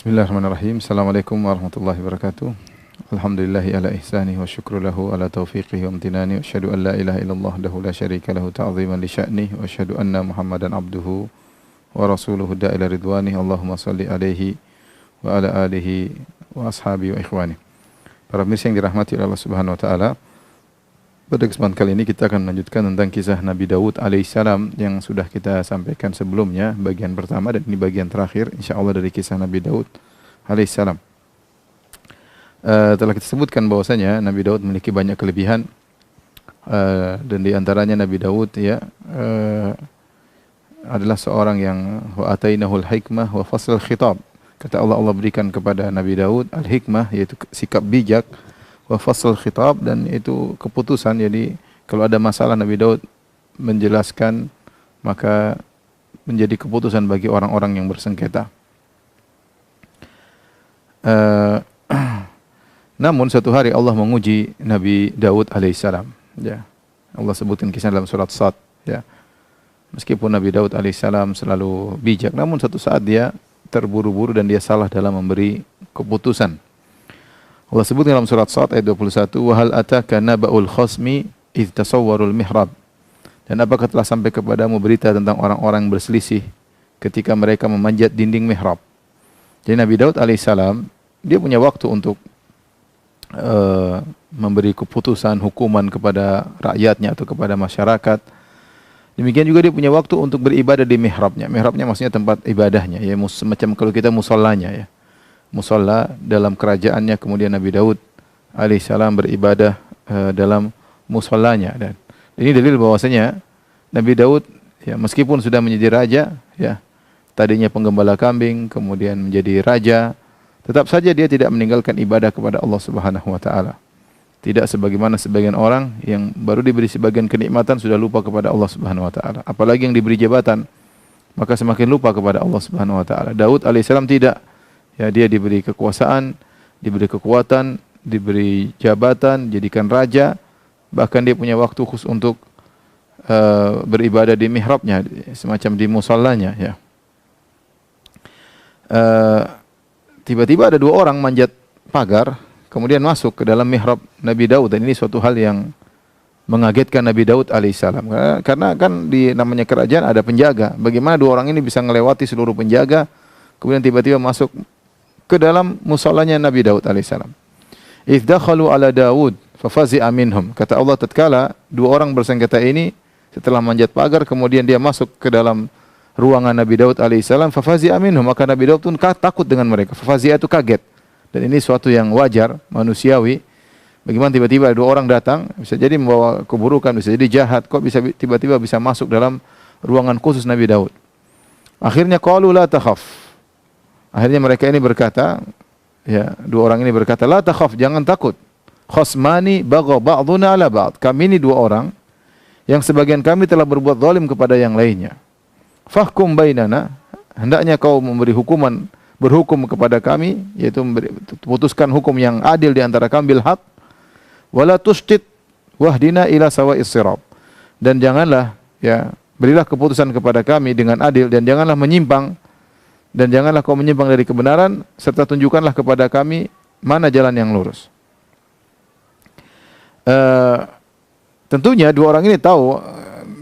Bismillahirrahmanirrahim. Assalamualaikum warahmatullahi wabarakatuh. Alhamdulillahi ala ihsanihi wa syukru lahu ala taufiqihi wa amtinani. Wa asyhadu an la ilaha illallah wahdahu la syarika lahu ta'ziman li sya'nihi. Wa asyhadu anna Muhammadan abduhu wa rasuluhu da'ila ridwanihi. Allahumma salli alaihi wa ala alihi wa ashabihi wa ikhwani. Para pemirsa yang dirahmati oleh Allah Subhanahu wa taala, pada kesempatan kali ini kita akan melanjutkan tentang kisah Nabi Daud alaihissalam yang sudah kita sampaikan sebelumnya, bagian pertama, dan ini bagian terakhir insyaallah dari kisah Nabi Daud alaihissalam. Telah kita sebutkan bahwasanya Nabi Daud memiliki banyak kelebihan, dan di antaranya Nabi Daud adalah seorang yang wa atainahul hikmah wa fasl khitab. Kata Allah, Allah berikan kepada Nabi Daud al-hikmah, yaitu sikap bijak, wa fasl khitab, dan itu keputusan. Jadi kalau ada masalah Nabi Daud menjelaskan, maka menjadi keputusan bagi orang-orang yang bersengketa. Namun suatu hari Allah menguji Nabi Daud alaihissalam. Ya, Allah sebutkan kisah dalam surat Sad. Ya, meskipun Nabi Daud alaihissalam selalu bijak, namun suatu saat dia terburu-buru dan dia salah dalam memberi keputusan. Allah sebut dalam surat Sad ayat 21, wa hal ataka naba'ul khasmi idh tasawwarul mihrab. Dan apakah telah sampai kepadamu berita tentang orang-orang berselisih ketika mereka memanjat dinding mihrab. Jadi Nabi Daud alaihissalam dia punya waktu untuk memberi keputusan hukuman kepada rakyatnya atau kepada masyarakat. Demikian juga dia punya waktu untuk beribadah di mihrabnya. Mihrabnya maksudnya tempat ibadahnya, ya, semacam kalau kita musallanya, ya. Musalla dalam kerajaannya, kemudian Nabi Daud alaihissalam beribadah dalam musallanya. Dan ini dalil bahwasanya Nabi Daud, ya, meskipun sudah menjadi raja, ya, tadinya penggembala kambing kemudian menjadi raja, tetap saja dia tidak meninggalkan ibadah kepada Allah Subhanahu wa taala. Tidak sebagaimana sebagian orang yang baru diberi sebagian kenikmatan sudah lupa kepada Allah Subhanahu wa taala. Apalagi yang diberi jabatan, maka semakin lupa kepada Allah Subhanahu wa taala. Daud alaihissalam tidak. Ya, dia diberi kekuasaan, diberi kekuatan, diberi jabatan, jadikan raja, bahkan dia punya waktu khusus untuk beribadah di mihrabnya, semacam di musallanya, ya. Tiba-tiba ada dua orang manjat pagar, kemudian masuk ke dalam mihrab Nabi Daud, dan ini suatu hal yang mengagetkan Nabi Daud alaihissalam. Karena kan di namanya kerajaan ada penjaga. Bagaimana dua orang ini bisa melewati seluruh penjaga, kemudian tiba-tiba masuk ke dalam musallanya Nabi Daud alaihissalam. Idh dakhalu ala Daud fafazi'a minhum. Kata Allah, tatkala dua orang bersengketa ini setelah manjat pagar kemudian dia masuk ke dalam ruangan Nabi Daud alaihissalam, fafazi'a minhum, maka Nabi Daud pun takut dengan mereka. Fafazi'a itu kaget. Dan ini suatu yang wajar, manusiawi. Bagaimana tiba-tiba dua orang datang, bisa jadi membawa keburukan, bisa jadi jahat, kok bisa tiba-tiba bisa masuk dalam ruangan khusus Nabi Daud. Akhirnya qalu la takhaf. Akhirnya mereka ini berkata, ya, dua orang ini berkata, la takhaf, jangan takut. Khasmani bagha ba'duna ala ba'd. Kami ini dua orang yang sebagian kami telah berbuat zalim kepada yang lainnya. Fahkum bainana, hendaknya kau memberi hukuman, berhukum kepada kami, yaitu putuskan hukum yang adil di antara kami bil haq. Wala tustit wahdina ila sawa'is sirat. Dan janganlah, ya, berilah keputusan kepada kami dengan adil, dan janganlah menyimpang, dan janganlah kau menyimpang dari kebenaran, serta tunjukkanlah kepada kami mana jalan yang lurus. Tentunya dua orang ini tahu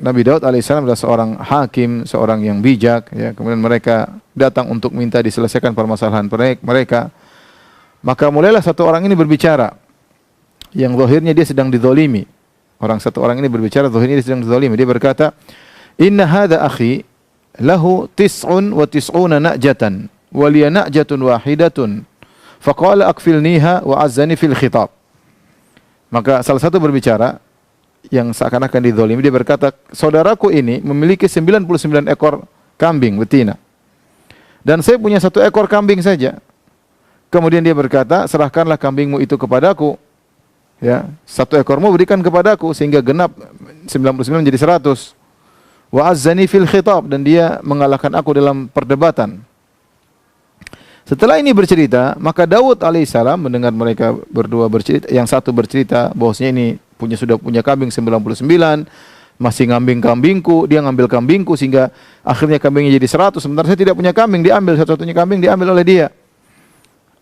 Nabi Daud alaihissalam adalah seorang hakim, seorang yang bijak, ya. Kemudian mereka datang untuk minta diselesaikan permasalahan mereka. Maka mulailah satu orang ini berbicara, yang zahirnya dia sedang dizalimi. Satu orang ini berbicara, zahirnya dia sedang dizalimi. Dia berkata, inna hadha akhi lahu tis'un wa tis'una na'jatan wa liya na'jatun wahidatun faqala akfilniha wa azzani fil khitab. Maka salah satu berbicara yang seakan-akan dizalimi, dia berkata, saudaraku ini memiliki 99 ekor kambing betina dan saya punya 1 ekor kambing saja. Kemudian dia berkata, serahkanlah kambingmu itu kepadaku, ya, 1 ekormu berikan kepadaku sehingga genap 99 menjadi 100. Wa azzani fil khitab, dan dia mengalahkan aku dalam perdebatan. Setelah ini bercerita, maka Daud alaihissalam mendengar mereka berdua bercerita, yang satu bercerita bahwasanya ini sudah punya kambing 99, masih ngambing kambingku, dia ngambil kambingku sehingga akhirnya kambingnya jadi 100, sementara saya tidak punya kambing, diambil satu-satunya kambing diambil oleh dia.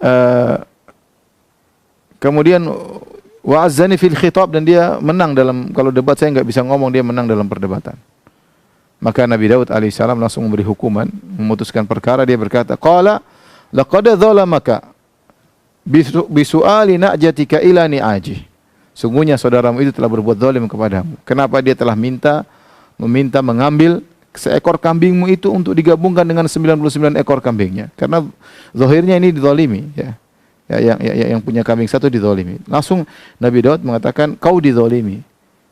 Eh, kemudian wa'azzani fil khitab, dan dia menang dalam, kalau debat saya enggak bisa ngomong, dia menang dalam perdebatan. Maka Nabi Daud alaihissalam langsung memberi hukuman, memutuskan perkara. Dia berkata, qala laqad dzalamaka bisu'ali na'jatika ila ni'aji. Sungguhnya saudaramu itu telah berbuat zalim kepadamu. Kenapa dia telah meminta mengambil seekor kambingmu itu untuk digabungkan dengan 99 ekor kambingnya. Karena zahirnya ini dizalimi, ya. Yang punya kambing satu dizalimi. Langsung Nabi Daud mengatakan, kau dizalimi.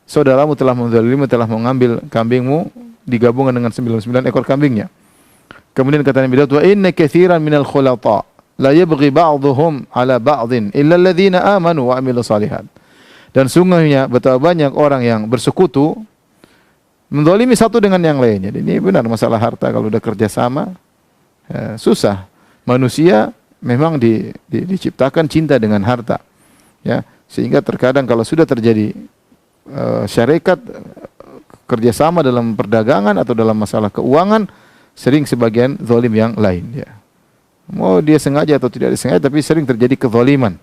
Saudaramu telah menzalimi, telah mengambil kambingmu digabungkan dengan 99 ekor kambingnya. Kemudian kata Nabi Daud, wa inna katsiran minal khulata la yabghi ba'dhum ala ba'dhin illa alladhina amanu wa amilus shalihat. Dan sungguhnya betapa banyak orang yang bersekutu menzalimi satu dengan yang lainnya. Ini benar masalah harta, kalau udah kerja sama susah. Manusia memang diciptakan cinta dengan harta, ya, sehingga terkadang kalau sudah terjadi syarikat kerjasama dalam perdagangan atau dalam masalah keuangan, sering sebagian zalim yang lain, ya. Mau dia sengaja atau tidak disengaja, tapi sering terjadi kezaliman.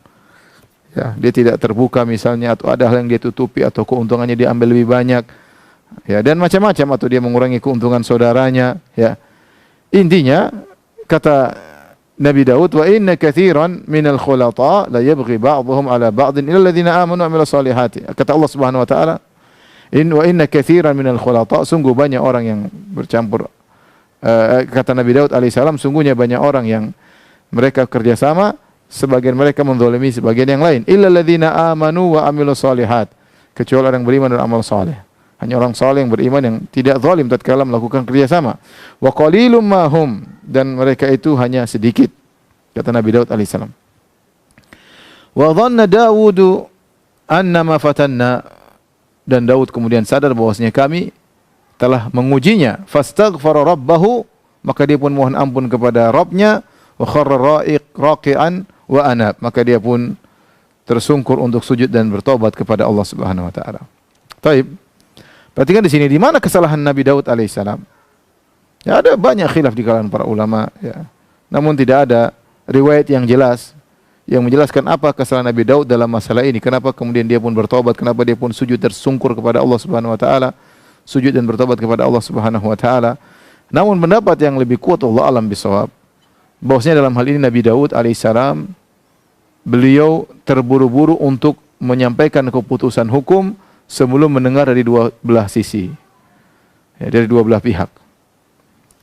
Ya, dia tidak terbuka misalnya, atau ada hal yang dia tutupi, atau keuntungannya dia ambil lebih banyak, ya, dan macam-macam, atau dia mengurangi keuntungan saudaranya, ya. Intinya kata Nabi Daud, wa inna katsiran minal khulata la yabghi ba'dhum ala ba'dhin illa alladziina aamanu wa 'amilus shalihati. Kata Allah Subhanahu wa taala, wa inna katsiran minal khulata, sungguh banyak orang yang bercampur. Kata Nabi Daud alaihissalam, sungguhnya banyak orang yang mereka kerjasama, sebagian mereka menzalimi sebagian yang lain. Illa alladziina aamanu wa 'amilus shalihat, kecuali orang yang beriman dan amal saleh. Hanya orang saleh yang beriman yang tidak zalim tatkala melakukan kerjasama. Wa qalilum mahum, dan mereka itu hanya sedikit, kata Nabi Daud alaihissalam. Wa dhanna Dawud annama fatanna, dan Daud kemudian sadar bahwasanya kami telah mengujinya. Fastaghfara rabbahu, maka dia pun mohon ampun kepada Rabbnya. Wa kharra raqi'an wa anab, maka dia pun tersungkur untuk sujud dan bertobat kepada Allah Subhanahu wa taala. Taib. Perhatikan di sini, di mana kesalahan Nabi Daud alaihissalam? Ya, ada banyak khilaf di kalangan para ulama, ya. Namun tidak ada riwayat yang jelas yang menjelaskan apa kesalahan Nabi Daud dalam masalah ini. Kenapa kemudian dia pun bertobat, kenapa dia pun sujud tersungkur kepada Allah Subhanahu wa taala, sujud dan bertobat kepada Allah Subhanahu wa taala. Namun pendapat yang lebih kuat, Allah alam bisawab, bahwasanya dalam hal ini Nabi Daud alaihissalam, beliau terburu-buru untuk menyampaikan keputusan hukum sebelum mendengar dari dua belah sisi, ya, dari dua belah pihak.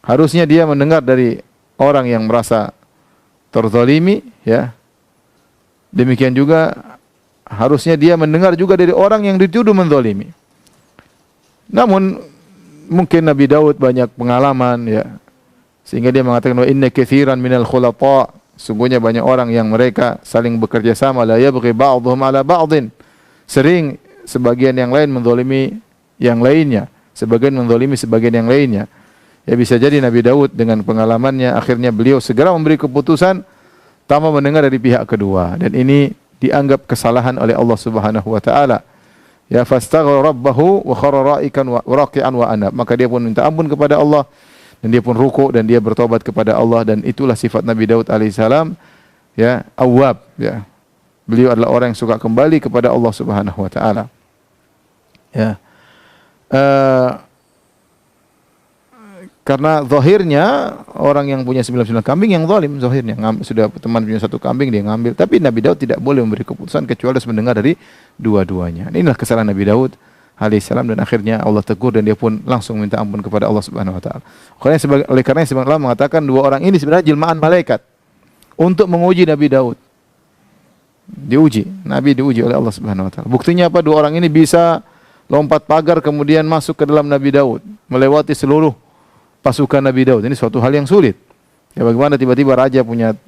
Harusnya dia mendengar dari orang yang merasa terzalimi, ya. Demikian juga harusnya dia mendengar juga dari orang yang dituduh menzalimi. Namun mungkin Nabi Daud banyak pengalaman, ya, sehingga dia mengatakan, wa inna katsiran minal khulata, sungguhnya banyak orang yang mereka saling bekerja sama, la yabghi ba'dhum ala ba'dhin, sering sebagian yang lain menzalimi yang lainnya, sebagian menzalimi sebagian yang lainnya. Ya, bisa jadi Nabi Daud dengan pengalamannya akhirnya beliau segera memberi keputusan tanpa mendengar dari pihak kedua, dan ini dianggap kesalahan oleh Allah Subhanahu wa taala. Ya, fastaghfara rabbahu wa kharra raqi'an wa anab, maka dia pun minta ampun kepada Allah, dan dia pun rukuk dan dia bertobat kepada Allah, dan itulah sifat Nabi Daud alaihissalam, ya, awwab, ya. Beliau adalah orang yang suka kembali kepada Allah Subhanahu wa taala. Ya. Karena zahirnya orang yang punya 99 kambing yang zalim, zahirnya sudah teman punya satu kambing dia ngambil, tapi Nabi Daud tidak boleh memberi keputusan kecuali harus mendengar dari dua-duanya. Inilah kesalahan Nabi Daud alaihissalam, dan akhirnya Allah tegur dan dia pun langsung minta ampun kepada Allah Subhanahu wa taala. Oleh karena sebagian ulama mengatakan dua orang ini sebenarnya jelmaan malaikat untuk menguji Nabi Daud. Diuji, Nabi diuji oleh Allah Subhanahu wa taala. Buktinya apa? Dua orang ini bisa lompat pagar kemudian masuk ke dalam Nabi Daud, melewati seluruh pasukan Nabi Daud. Ini suatu hal yang sulit. Ya, bagaimana tiba-tiba raja punya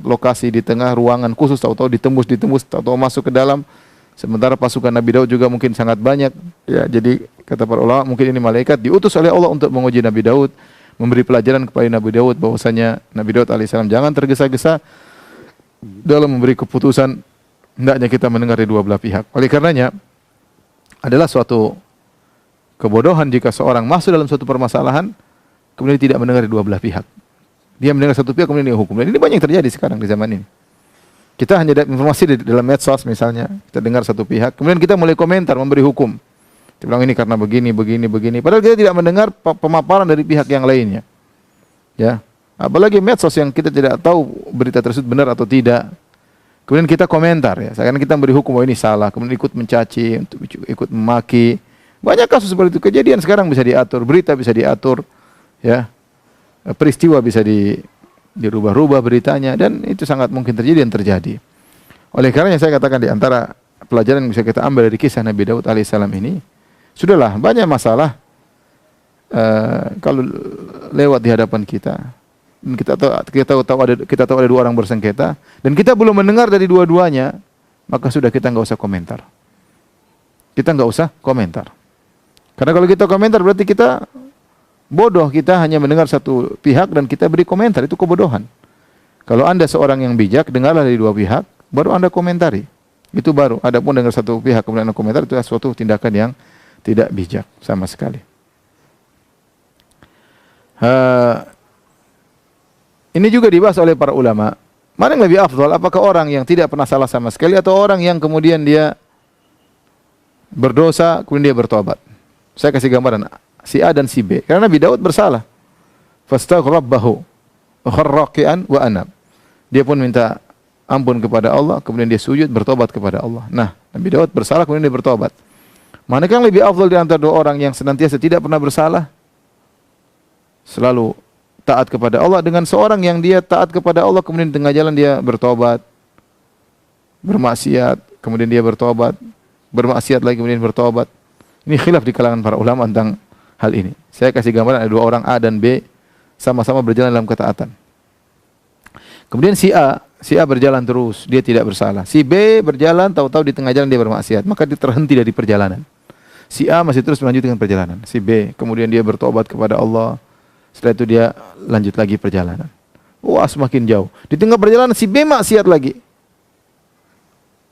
lokasi di tengah ruangan khusus, tahu-tahu ditembus, tahu-tahu masuk ke dalam, sementara pasukan Nabi Daud juga mungkin sangat banyak. Ya, jadi kata para ulama, mungkin ini malaikat diutus oleh Allah untuk menguji Nabi Daud, memberi pelajaran kepada Nabi Daud bahwasanya Nabi Daud alaihissalam jangan tergesa-gesa dalam memberi keputusan, hendaknya kita mendengar dari dua belah pihak. Oleh karenanya adalah suatu kebodohan jika seorang masuk dalam suatu permasalahan kemudian tidak mendengar dari dua belah pihak. Dia mendengar satu pihak kemudian dia hukum. Dan ini banyak yang terjadi sekarang di zaman ini. Kita hanya dapat informasi di dalam medsos misalnya, kita dengar satu pihak, kemudian kita mulai komentar, memberi hukum. Kita bilang ini karena begini, begini, begini. Padahal kita tidak mendengar pemaparan dari pihak yang lainnya. Ya, apalagi medsos yang kita tidak tahu berita tersebut benar atau tidak. Kemudian kita komentar ya, seakan kita memberi hukum bahwa ini salah, kemudian ikut mencaci, ikut memaki. Banyak kasus seperti itu. Kejadian sekarang bisa diatur, berita bisa diatur, ya. Peristiwa bisa dirubah-rubah beritanya, dan itu sangat mungkin terjadi dan terjadi. Oleh karenanya saya katakan di antara pelajaran yang bisa kita ambil dari kisah Nabi Daud alaihissalam ini, sudahlah banyak masalah kalau lewat di hadapan kita, dan kita tahu ada dua orang bersengketa, dan kita belum mendengar dari dua-duanya, maka sudah kita nggak usah komentar. Kita nggak usah komentar. Karena kalau kita komentar berarti kita bodoh, kita hanya mendengar satu pihak dan kita beri komentar, itu kebodohan. Kalau Anda seorang yang bijak, dengarlah dari dua pihak, baru Anda komentari. Itu baru. Adapun dengar satu pihak kemudian Anda komentar, itu suatu tindakan yang tidak bijak sama sekali. Ini juga dibahas oleh para ulama. Mana yang lebih afdal? Apakah orang yang tidak pernah salah sama sekali atau orang yang kemudian dia berdosa kemudian dia bertobat? Saya kasih gambaran si A dan si B. Karena Nabi Daud bersalah. Fastaghfara rabbahu wa kharra raki'an wa anab. Dia pun minta ampun kepada Allah, kemudian dia sujud bertobat kepada Allah. Nah, Nabi Daud bersalah kemudian dia bertobat. Manakah yang lebih afdal di antara dua orang yang senantiasa tidak pernah bersalah, selalu taat kepada Allah, dengan seorang yang dia taat kepada Allah kemudian di tengah jalan dia bertobat, bermaksiat, kemudian dia bertobat, bermaksiat lagi kemudian bertobat. Ini khilaf di kalangan para ulama tentang hal ini. Saya kasih gambaran ada dua orang A dan B sama-sama berjalan dalam ketaatan. Kemudian si A berjalan terus, dia tidak bersalah. Si B berjalan, tahu-tahu di tengah jalan dia bermaksiat, maka dia terhenti dari perjalanan. Si A masih terus melanjutkan perjalanan. Si B kemudian dia bertobat kepada Allah. Setelah itu dia lanjut lagi perjalanan. Wah, semakin jauh. Di tengah perjalanan si B maksiat lagi.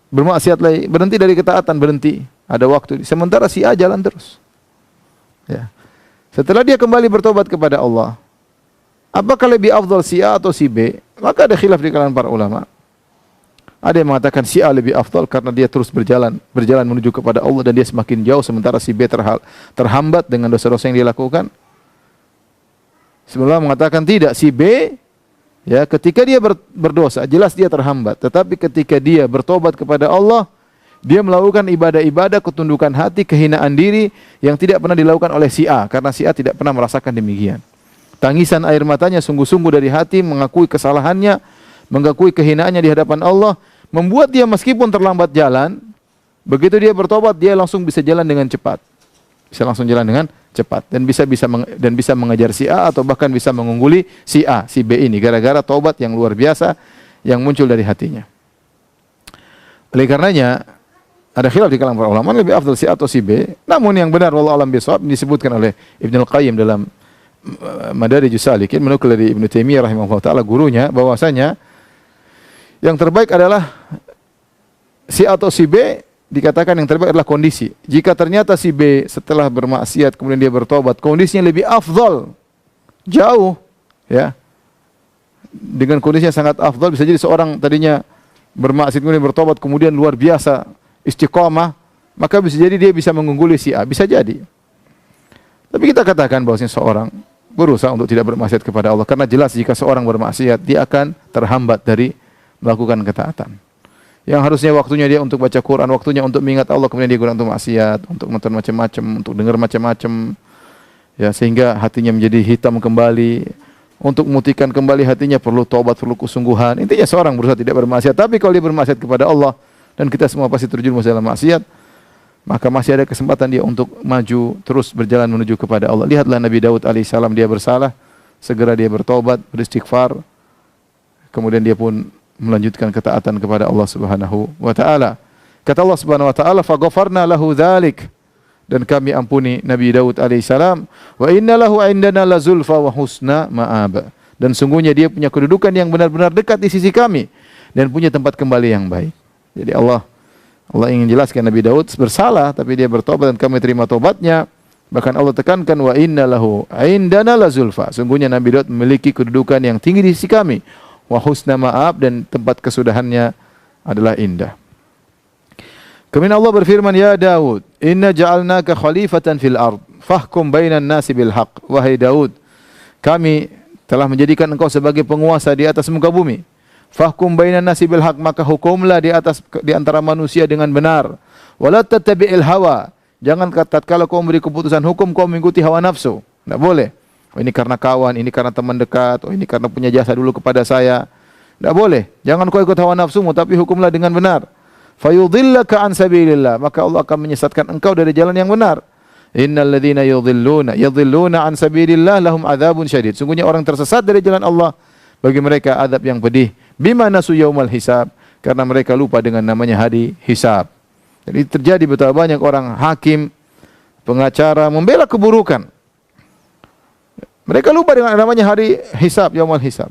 Bermaksiat lagi, berhenti dari ketaatan, berhenti. Ada waktu. Sementara si A jalan terus. Ya. Setelah dia kembali bertobat kepada Allah, apakah lebih afdal si A atau si B? Maka ada khilaf di kalangan para ulama. Ada yang mengatakan si A lebih afdal karena dia terus berjalan menuju kepada Allah dan dia semakin jauh, sementara si B terhambat dengan dosa-dosa yang dia lakukan. Sebenarnya mengatakan tidak, si B ya ketika dia berdosa jelas dia terhambat, tetapi ketika dia bertobat kepada Allah, dia melakukan ibadah-ibadah ketundukan hati, kehinaan diri yang tidak pernah dilakukan oleh si A, karena si A tidak pernah merasakan demikian. Tangisan air matanya sungguh-sungguh dari hati, mengakui kesalahannya, mengakui kehinaannya di hadapan Allah, membuat dia meskipun terlambat jalan, begitu dia bertobat dia langsung bisa jalan dengan cepat. Bisa langsung jalan dengan cepat dan bisa mengejar si A atau bahkan bisa mengungguli si A, si B ini gara-gara taubat yang luar biasa yang muncul dari hatinya. Oleh karenanya ada khilaf di kalangan para ulama lebih afdal si A atau si B. Namun yang benar wallahu alam bisawab disebutkan oleh Ibnu Al-Qayyim dalam Madarijus Salikin, menukil dari Ibnu Taimiyah rahimahullah taala gurunya, bahwasanya yang terbaik adalah si A atau si B. Dikatakan yang terbaik adalah kondisi. Jika ternyata si B setelah bermaksiat kemudian dia bertobat, kondisinya lebih afdal, jauh, ya, dengan kondisinya sangat afdal, bisa jadi seorang tadinya bermaksiat kemudian bertobat kemudian luar biasa istiqamah, maka bisa jadi dia bisa mengungguli si A, bisa jadi. Tapi kita katakan bahwasanya seorang berusaha untuk tidak bermaksiat kepada Allah, karena jelas jika seorang bermaksiat dia akan terhambat dari melakukan ketaatan. Yang harusnya waktunya dia untuk baca Quran, waktunya untuk mengingat Allah, kemudian dia gunakan untuk maksiat, untuk nonton macam-macam, untuk dengar macam-macam, ya, sehingga hatinya menjadi hitam kembali. Untuk memutihkan kembali hatinya perlu taubat, perlu kesungguhan. Intinya seorang berusaha tidak bermaksiat. Tapi kalau dia bermaksiat kepada Allah, dan kita semua pasti terjerumus dalam maksiat, maka masih ada kesempatan dia untuk maju terus berjalan menuju kepada Allah. Lihatlah Nabi Daud alaihissalam, dia bersalah, segera dia bertobat, beristighfar, kemudian dia pun melanjutkan ketaatan kepada Allah Subhanahu wa taala. Kata Allah Subhanahu wa taala, "Faghfarna lahu dzalik." Dan kami ampuni Nabi Daud alaihissalam, "Wa inna lahu 'indana lazulfa wa husna ma'ab." Dan sungguhnya dia punya kedudukan yang benar-benar dekat di sisi kami dan punya tempat kembali yang baik. Jadi Allah ingin jelaskan Nabi Daud bersalah tapi dia bertobat dan kami terima tobatnya. Bahkan Allah tekankan, "Wa inna lahu 'indana lazulfa." Sungguhnya Nabi Daud memiliki kedudukan yang tinggi di sisi kami. Wa husna ma'ab, dan tempat kesudahannya adalah indah. Kemudian Allah berfirman, "Ya Daud, inna ja'alnaka khalifatan fil ard, fahkum bainan nasi bil haqq." Wahai Daud, kami telah menjadikan engkau sebagai penguasa di atas muka bumi. Fahkum bainan nasi bil haqq, maka hukumlah di antara manusia dengan benar. Wala tattabi'il hawa. Jangan tatkala kau memberi keputusan hukum kau mengikuti hawa nafsu. Tidak boleh. Oh, ini karena kawan, ini karena teman dekat, oh ini karena punya jasa dulu kepada saya. Tidak boleh. Jangan kau ikut hawa nafsumu, tapi hukumlah dengan benar. Fayudhillaka an sabilillah, maka Allah akan menyesatkan engkau dari jalan yang benar. Innal ladzina yudhilluna an sabilillah lahum adzabun syadid. Sungguhnya orang tersesat dari jalan Allah, bagi mereka azab yang pedih. Bima nasu yaumal hisab, karena mereka lupa dengan namanya hari hisab. Jadi terjadi betapa banyak orang hakim, pengacara membela keburukan. Mereka lupa dengan namanya hari hisab, yaumul hisab.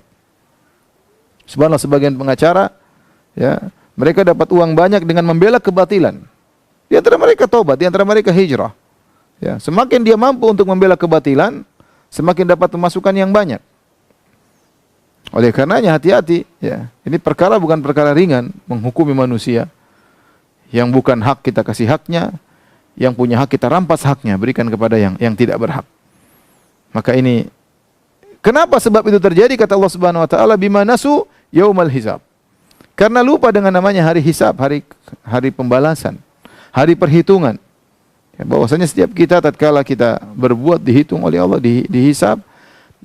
Subhanallah, sebagian pengacara, ya, mereka dapat uang banyak dengan membela kebatilan. Di antara mereka taubat, di antara mereka hijrah. Ya, semakin dia mampu untuk membela kebatilan, semakin dapat pemasukan yang banyak. Oleh karenanya hati-hati, ya. Ini perkara bukan perkara ringan, menghukumi manusia. Yang bukan hak kita kasih haknya, yang punya hak kita rampas haknya, berikan kepada yang tidak berhak. Maka ini, kenapa sebab itu terjadi? Kata Allah Subhanahu wa taala, bima nasu yaumal hisab. Karena lupa dengan namanya hari hisab, hari pembalasan, hari perhitungan. Ya, bahwasanya setiap kita tatkala kita berbuat dihitung oleh Allah, dihisab,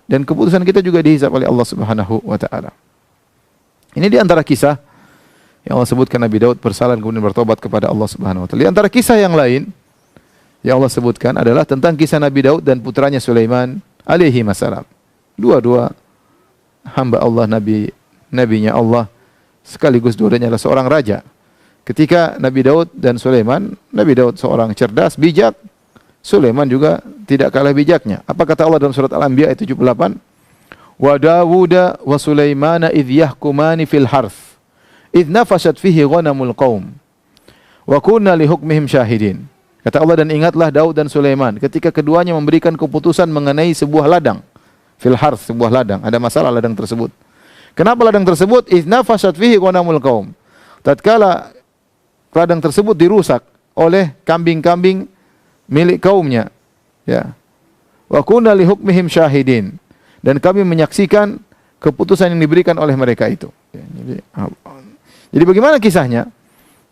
dan keputusan kita juga dihisab oleh Allah Subhanahu wa taala. Ini di antara kisah yang Allah sebutkan Nabi Daud bersalah kemudian bertobat kepada Allah Subhanahu wa taala. Di antara kisah yang lain yang Allah sebutkan adalah tentang kisah Nabi Daud dan putranya Sulaiman alaihi wassalam. Dua-dua hamba Allah, nabinya Allah, sekaligus dua-duanya adalah seorang raja. Ketika Nabi Daud dan Sulaiman, Nabi Daud seorang cerdas, bijak, Sulaiman juga tidak kalah bijaknya. Apa kata Allah dalam surat Al-Anbiya ayat 78? Wa Dawuda wa Sulaimana idh yahkumani fil harth idh nafashat fihi ghanamul qaum wa kunna li hukmihim syahidin. Kata Allah, dan ingatlah Daud dan Sulaiman ketika keduanya memberikan keputusan mengenai sebuah ladang. Fil harth, sebuah ladang. Ada masalah ladang tersebut. Kenapa ladang tersebut? Idh nafashat fihi ghanamul qaum. Tatkala ladang tersebut dirusak oleh kambing-kambing milik kaumnya. Ya. Wa kunna li hukmihim syahidin. Dan kami menyaksikan keputusan yang diberikan oleh mereka itu. Ya, jadi bagaimana kisahnya?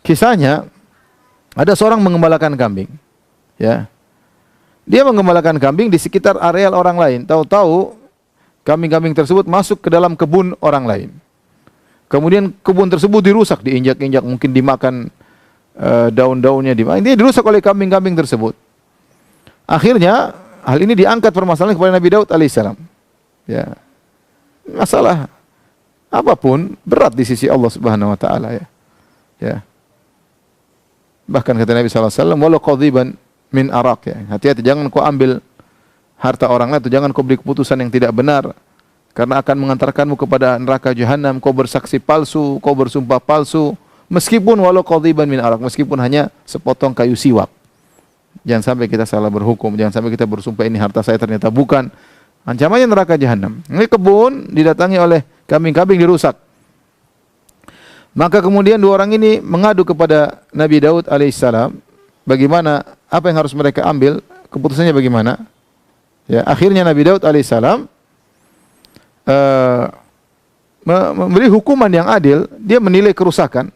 Kisahnya ada seorang mengembalakan kambing. Ya. Dia mengembalakan kambing di sekitar areal orang lain. Tahu-tahu kambing-kambing tersebut masuk ke dalam kebun orang lain. Kemudian kebun tersebut dirusak, diinjak-injak, mungkin dimakan daun-daunnya, ini dirusak oleh kambing-kambing tersebut. Akhirnya hal ini diangkat permasalahan kepada Nabi Daud alaihissalam. Ya, masalah apapun berat di sisi Allah Subhanahu wa taala, ya. Ya. Bahkan kata Nabi sallallahu alaihi wasallam, "Walau qadhiban min arak," ya. Hati-hati, jangan kau ambil harta orang lain, atau jangan kau beri keputusan yang tidak benar, karena akan mengantarkanmu kepada neraka jahanam. Kau bersaksi palsu, kau bersumpah palsu, meskipun walau qadhiban min arak, meskipun hanya sepotong kayu siwak. Jangan sampai kita salah berhukum, jangan sampai kita bersumpah ini harta saya, ternyata bukan. Ancamannya neraka jahanam. Ini kebun didatangi oleh kambing-kambing dirusak. Maka kemudian dua orang ini mengadu kepada Nabi Daud alaihissalam, bagaimana, apa yang harus mereka ambil, keputusannya bagaimana. Ya, akhirnya Nabi Daud alaihissalam memberi hukuman yang adil. Dia menilai kerusakan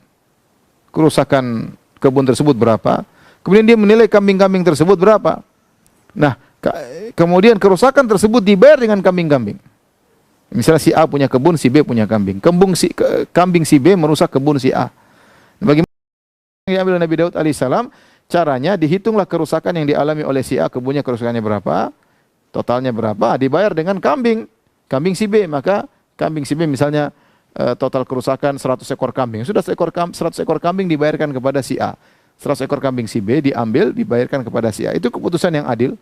kebun tersebut berapa, kemudian dia menilai kambing-kambing tersebut berapa. Nah, kemudian kerusakan tersebut dibayar dengan kambing-kambing. Misalnya si A punya kebun, si B punya kambing. Kambing si B merusak kebun si A. Bagaimana yang diambil Nabi Daud alaihissalam? Caranya dihitunglah kerusakan yang dialami oleh si A, kebunnya kerusakannya berapa, totalnya berapa, dibayar dengan kambing si B. Maka kambing si B misalnya total kerusakan 100 ekor kambing. Sudah 100 ekor kambing dibayarkan kepada si A. 100 ekor kambing si B diambil, dibayarkan kepada si A. Itu keputusan yang adil.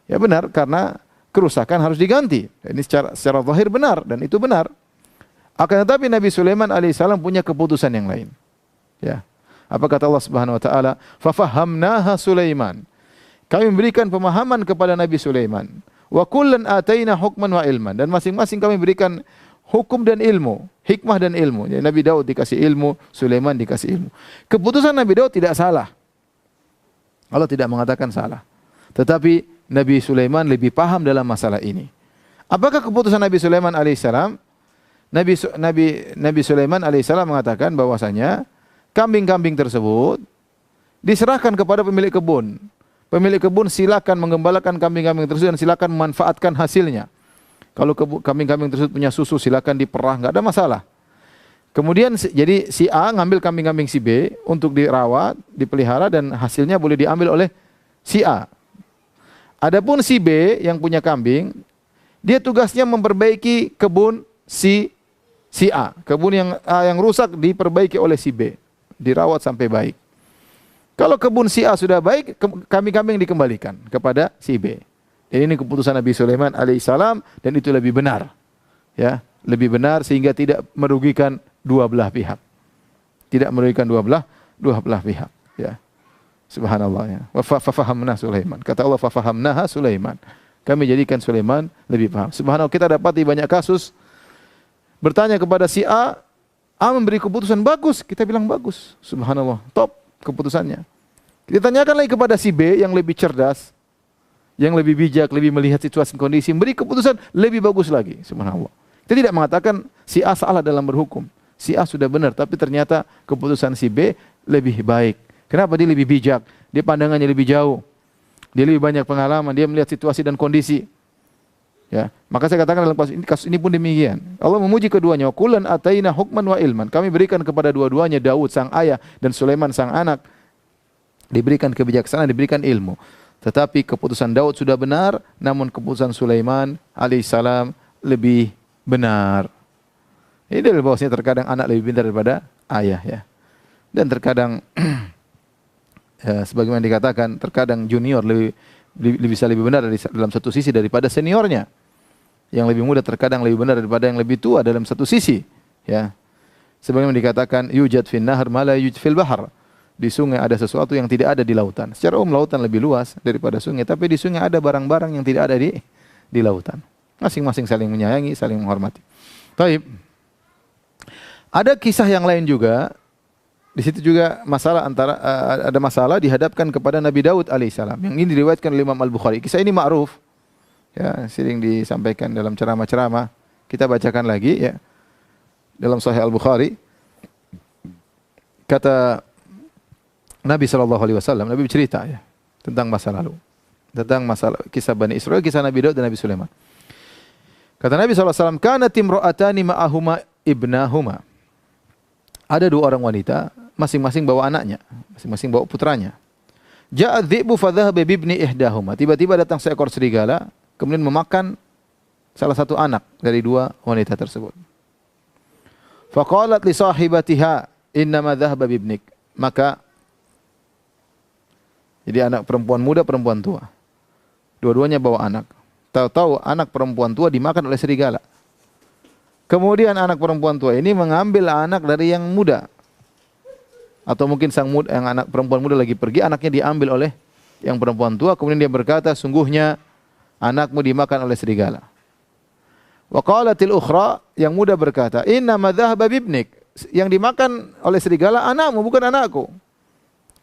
Ya benar, karena kerusakan harus diganti. Ini secara zahir benar, dan itu benar. Akan tetapi Nabi Sulaiman alaihissalam punya keputusan yang lain. Ya. Apa kata Allah Subhanahu wa taala? Fafahamnaha Sulaiman. Kami memberikan pemahaman kepada Nabi Sulaiman. Wa kullan ataina hukman wa ilman. Dan masing-masing kami berikan hukum dan ilmu, hikmah dan ilmu. Jadi Nabi Daud dikasih ilmu, Sulaiman dikasih ilmu. Keputusan Nabi Daud tidak salah. Allah tidak mengatakan salah. Tetapi Nabi Sulaiman lebih paham dalam masalah ini. Apakah keputusan Nabi Sulaiman alaihissalam? Nabi Sulaiman alaihissalam mengatakan bahwasanya kambing-kambing tersebut diserahkan kepada pemilik kebun. Pemilik kebun silakan menggembalakan kambing-kambing tersebut dan silakan memanfaatkan hasilnya. Kalau kambing-kambing tersebut punya susu silakan diperah, enggak ada masalah. Kemudian jadi si A ngambil kambing-kambing si B untuk dirawat, dipelihara dan hasilnya boleh diambil oleh si A. Adapun si B yang punya kambing, dia tugasnya memperbaiki kebun si A. Kebun yang rusak diperbaiki oleh si B, dirawat sampai baik. Kalau kebun si A sudah baik, kambing-kambing dikembalikan kepada si B. Dan ini keputusan Nabi Sulaiman alaihissalam dan itu lebih benar. Ya, lebih benar sehingga tidak merugikan dua belah pihak. Tidak merugikan dua belah pihak, ya. Subhanallah, ya. Wa fahamna Sulaiman. Kata Allah fahamnaha Sulaiman. Kami jadikan Sulaiman lebih paham. Subhanallah, kita dapati banyak kasus bertanya kepada si A memberi keputusan bagus, kita bilang bagus. Subhanallah, top keputusannya. Kita tanyakan lagi kepada si B yang lebih cerdas, yang lebih bijak, lebih melihat situasi kondisi, beri keputusan lebih bagus lagi. Subhanallah. Kita tidak mengatakan si A salah dalam berhukum. Si A sudah benar, tapi ternyata keputusan si B lebih baik. Kenapa? Dia lebih bijak, dia pandangannya lebih jauh, dia lebih banyak pengalaman, dia melihat situasi dan kondisi. Ya, maka saya katakan dalam kasus ini pun demikian. Allah memuji keduanya. Kullan ataina hukman wa ilman. Kami berikan kepada dua-duanya, Daud sang ayah dan Sulaiman sang anak, diberikan kebijaksanaan, diberikan ilmu. Tetapi keputusan Daud sudah benar, namun keputusan Sulaiman alaihissalam lebih benar. Ini dari bahwasanya terkadang anak lebih pintar daripada ayah, ya. Dan terkadang sebagaimana dikatakan, terkadang junior bisa lebih benar dalam satu sisi daripada seniornya. Yang lebih muda terkadang lebih benar daripada yang lebih tua dalam satu sisi, ya. Sebagaimana dikatakan yujad fin nahar ma la yujad fil bahar. Di sungai ada sesuatu yang tidak ada di lautan. Secara umum lautan lebih luas daripada sungai, tapi di sungai ada barang-barang yang tidak ada di lautan. Masing-masing saling menyayangi, saling menghormati. Baik. Ada kisah yang lain juga. Di situ juga ada masalah dihadapkan kepada Nabi Daud alaihissalam. Yang ini diriwayatkan oleh Imam Al-Bukhari. Kisah ini ma'ruf, ya, sering disampaikan dalam ceramah-ceramah. Kita bacakan lagi, ya. Dalam Sahih Al-Bukhari, kata Nabi SAW, Nabi bercerita, ya, tentang masa lalu, tentang masalah kisah Bani Israel, kisah Nabi Daud dan Nabi Sulaiman. Kata Nabi SAW, kanat imra'atani ma'ahuma ibnahuma. Ada dua orang wanita, masing-masing bawa anaknya, masing-masing bawa putranya. Ja'a dhi'bu fadhahaba bibni ihdahuma. Tiba-tiba datang seekor serigala, kemudian memakan salah satu anak dari dua wanita tersebut. Faqalat li sahibatiha, innama dhahaba bibnik. Maka jadi anak perempuan muda, perempuan tua. Dua-duanya bawa anak. Tahu-tahu anak perempuan tua dimakan oleh serigala. Kemudian anak perempuan tua ini mengambil anak dari yang muda. Atau mungkin yang anak perempuan muda lagi pergi, anaknya diambil oleh yang perempuan tua. Kemudian dia berkata, sungguhnya anakmu dimakan oleh serigala. Wa qalatil ukhra, yang muda berkata, innama dhahaba bibnik. Yang dimakan oleh serigala anakmu, bukan anakku.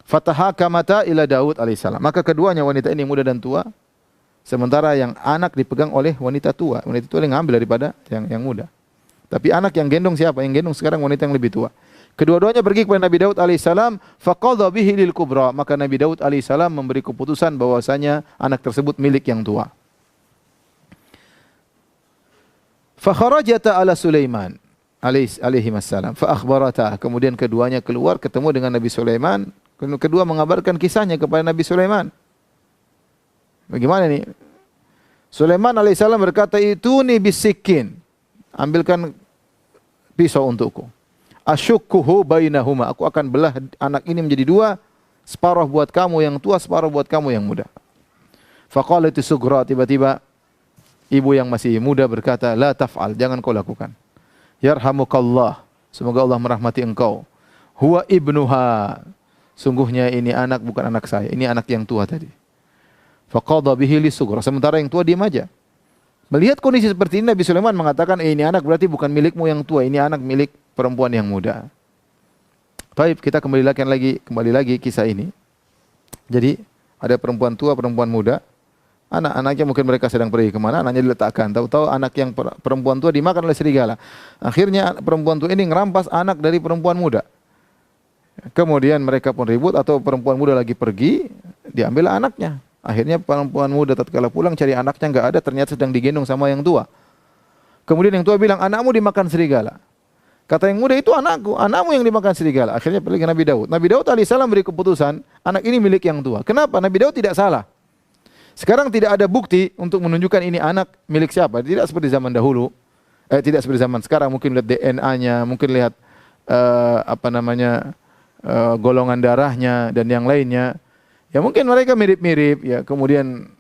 Fatahakamata ila Daud alaihissalam. Maka keduanya wanita ini muda dan tua. Sementara yang anak dipegang oleh wanita tua. Wanita tua yang ngambil daripada yang muda. Tapi anak yang gendong siapa? Yang gendong sekarang wanita yang lebih tua. Kedua-duanya pergi kepada Nabi Daud alaihissalam. Faqadha bihi lil kubra. Maka Nabi Daud alaihissalam memberi keputusan bahwasanya anak tersebut milik yang tua. Fakharajata ala Sulaiman alaihi wassalam. Fa akhbarata. Kemudian keduanya keluar ketemu dengan Nabi Sulaiman. Kedua mengabarkan kisahnya kepada Nabi Sulaiman. Bagaimana nih? Sulaiman alaihissalam berkata, ituni bisikin. Ambilkan pisau untukku. Asyukkuhu bainahuma. Aku akan belah anak ini menjadi dua. Separuh buat kamu yang tua, separuh buat kamu yang muda. Faqalati sughra. Tiba-tiba ibu yang masih muda berkata, la taf'al. Jangan kau lakukan. Yarhamukallah. Semoga Allah merahmati engkau. Huwa ibnuha. Sungguhnya ini anak bukan anak saya. Ini anak yang tua tadi. Faqadha bihi li sughra. Sementara yang tua diam aja. Melihat kondisi seperti ini, Nabi Sulaiman mengatakan, ini anak berarti bukan milikmu yang tua, ini anak milik perempuan yang muda. Baik, kita kembali lagi kisah ini. Jadi ada perempuan tua, perempuan muda. Anak-anaknya mungkin mereka sedang pergi kemana, anaknya diletakkan. Tahu-tahu anak yang perempuan tua dimakan oleh serigala. Akhirnya perempuan tua ini ngerampas anak dari perempuan muda. Kemudian mereka pun ribut, atau perempuan muda lagi pergi, diambil anaknya. Akhirnya perempuan muda tatkala pulang cari anaknya enggak ada, ternyata sedang digendong sama yang tua. Kemudian yang tua bilang, anakmu dimakan serigala. Kata yang muda, itu anakku, anakmu yang dimakan serigala. Akhirnya pergi ke Nabi Daud. Nabi Daud alaihissalam beri keputusan, anak ini milik yang tua. Kenapa? Nabi Daud tidak salah. Sekarang tidak ada bukti untuk menunjukkan ini anak milik siapa. Tidak seperti zaman dahulu. Tidak seperti zaman sekarang. Mungkin lihat DNA-nya, mungkin lihat golongan darahnya dan yang lainnya. Ya mungkin mereka mirip-mirip, ya. Kemudian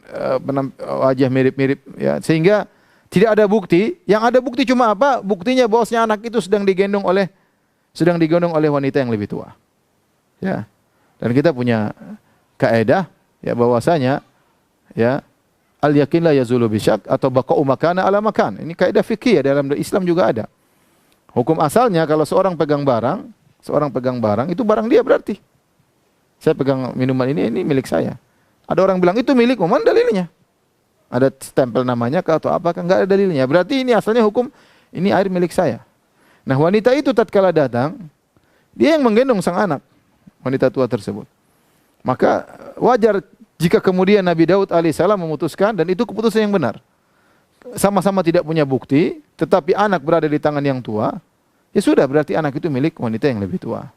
wajah mirip-mirip, ya. Sehingga tidak ada bukti. Yang ada bukti cuma apa? Buktinya bahwasanya anak itu sedang digendong oleh wanita yang lebih tua. Ya. Dan kita punya kaidah, ya, bahwasanya, ya, al yakin la yazulu bisyak, atau baqa'u makana ala makan. Ini kaidah fikih, ya, dalam Islam juga ada. Hukum asalnya kalau seorang pegang barang itu barang dia berarti. Saya pegang minuman ini milik saya. Ada orang bilang itu milikmu, mana dalilnya? Ada stempel namanya kah atau apakah? Enggak ada dalilnya. Berarti ini asalnya hukum, ini air milik saya. Nah, wanita itu tatkala datang, dia yang menggendong sang anak, wanita tua tersebut. Maka wajar jika kemudian Nabi Daud alaihissalam memutuskan, dan itu keputusan yang benar. Sama-sama tidak punya bukti, tetapi anak berada di tangan yang tua, ya sudah, berarti anak itu milik wanita yang lebih tua.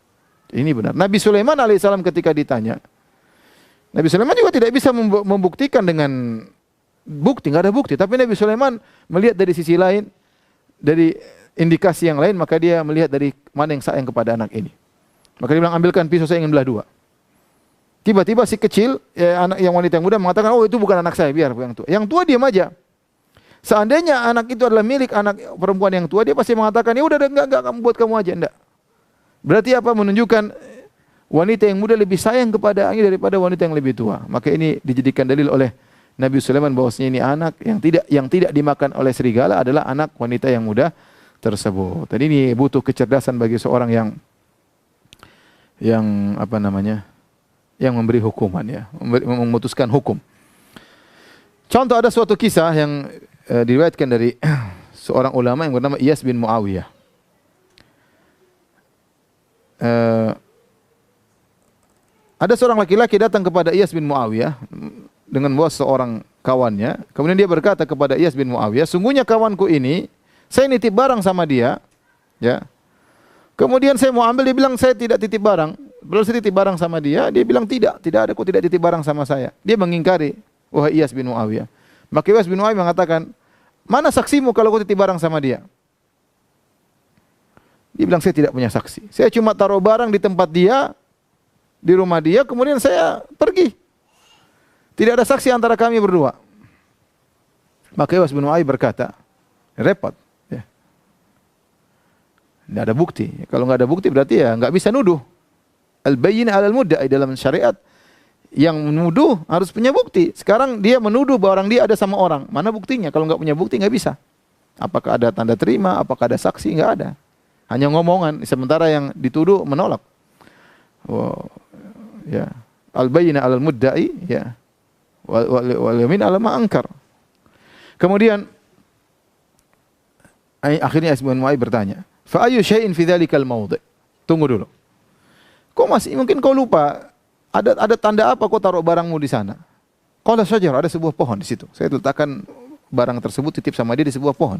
Ini benar. Nabi Sulaiman alaihissalam ketika ditanya, Nabi Sulaiman juga tidak bisa membuktikan dengan bukti, nggak ada bukti. Tapi Nabi Sulaiman melihat dari sisi lain, dari indikasi yang lain, maka dia melihat dari mana yang sayang kepada anak ini. Maka dia bilang, ambilkan pisau, saya ingin belah dua. Tiba-tiba si kecil, ya, anak yang wanita yang muda mengatakan, oh itu bukan anak saya, biar yang tua. Yang tua diam aja. Seandainya anak itu adalah milik anak perempuan yang tua, dia pasti mengatakan, ya udah, enggak, kamu buat kamu aja, enggak. Berarti apa? Menunjukkan wanita yang muda lebih sayang kepada anaknya daripada wanita yang lebih tua. Maka ini dijadikan dalil oleh Nabi Sulaiman bahwasanya ini anak yang tidak dimakan oleh serigala adalah anak wanita yang muda tersebut. Dan ini butuh kecerdasan bagi seorang yang memberi hukuman, ya, memutuskan hukum. Contoh, ada suatu kisah yang diriwayatkan dari seorang ulama yang bernama Iyas bin Muawiyah. Ada seorang laki-laki datang kepada Iyas bin Muawiyah dengan bawa seorang kawannya. Kemudian dia berkata kepada Iyas bin Muawiyah, sungguhnya kawanku ini, saya nitip barang sama dia, ya. Kemudian saya mau ambil, dia bilang saya tidak titip barang. Belum saya titip barang sama dia, dia bilang tidak ada, kok tidak titip barang sama saya. Dia mengingkari, wahai Iyas bin Muawiyah. Maka Iyas bin Muawiyah mengatakan, mana saksimu kalau kau titip barang sama dia? Dia bilang, saya tidak punya saksi. Saya cuma taruh barang di tempat dia, di rumah dia, kemudian saya pergi. Tidak ada saksi antara kami berdua. Maka Iyas bin Muawiyah berkata, repot. Ya. Tidak ada bukti. Kalau nggak ada bukti berarti ya nggak bisa nuduh. Al-bayyin 'alal mudda'i, dalam syariat yang menuduh harus punya bukti. Sekarang dia menuduh bahwa orang dia ada sama orang. Mana buktinya? Kalau nggak punya bukti nggak bisa. Apakah ada tanda terima? Apakah ada saksi? Nggak ada. Hanya ngomongan. Sementara yang dituduh menolak. Wow. Ya. Al-bayyin 'alal mudda'i, ya. Wal yamin 'ala ma ankar. Kemudian akhirnya Iyas bin Muawiyah bertanya, fa ayyu syai'in fi dzalikal mawdi'? Tunggu dulu. Kok masih mungkin kau lupa? Ada tanda apa kau taruh barangmu di sana? Qala syajar, ada sebuah pohon di situ. Saya letakkan barang tersebut, titip sama dia di sebuah pohon.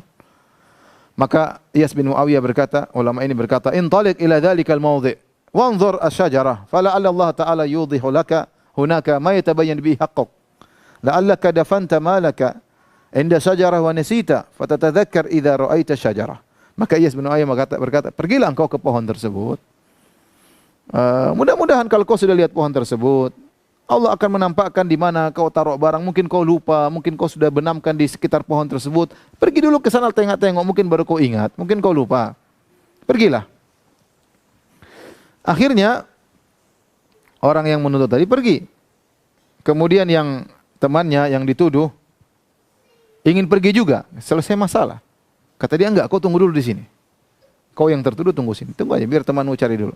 Maka Iyas bin Muawiyah berkata, ulama ini berkata, intaliq ila dzalikal mawdi' wanzur asy-syajarah fala'alla Allah ta'ala yudhihu laka hunaka ma yatabayyan bihi haqquk. La'allaka dafanta malaka inda syajarah wa nasita fatatadzakkar idza ra'aita syajarah. Maka Iyas bin Muawiyah berkata, pergilah engkau ke pohon tersebut. Mudah-mudahan kalau kau sudah lihat pohon tersebut, Allah akan menampakkan di mana kau taruh barang. Mungkin kau lupa, mungkin kau sudah benamkan di sekitar pohon tersebut. Pergi dulu ke sana tengok-tengok, mungkin baru kau ingat, mungkin kau lupa. Pergilah. Akhirnya orang yang menuntut tadi pergi. Kemudian yang temannya yang dituduh ingin pergi juga, selesai masalah. Kata dia, enggak, kau tunggu dulu di sini. Kau yang tertuduh tunggu sini. Tunggu aja biar temanmu cari dulu.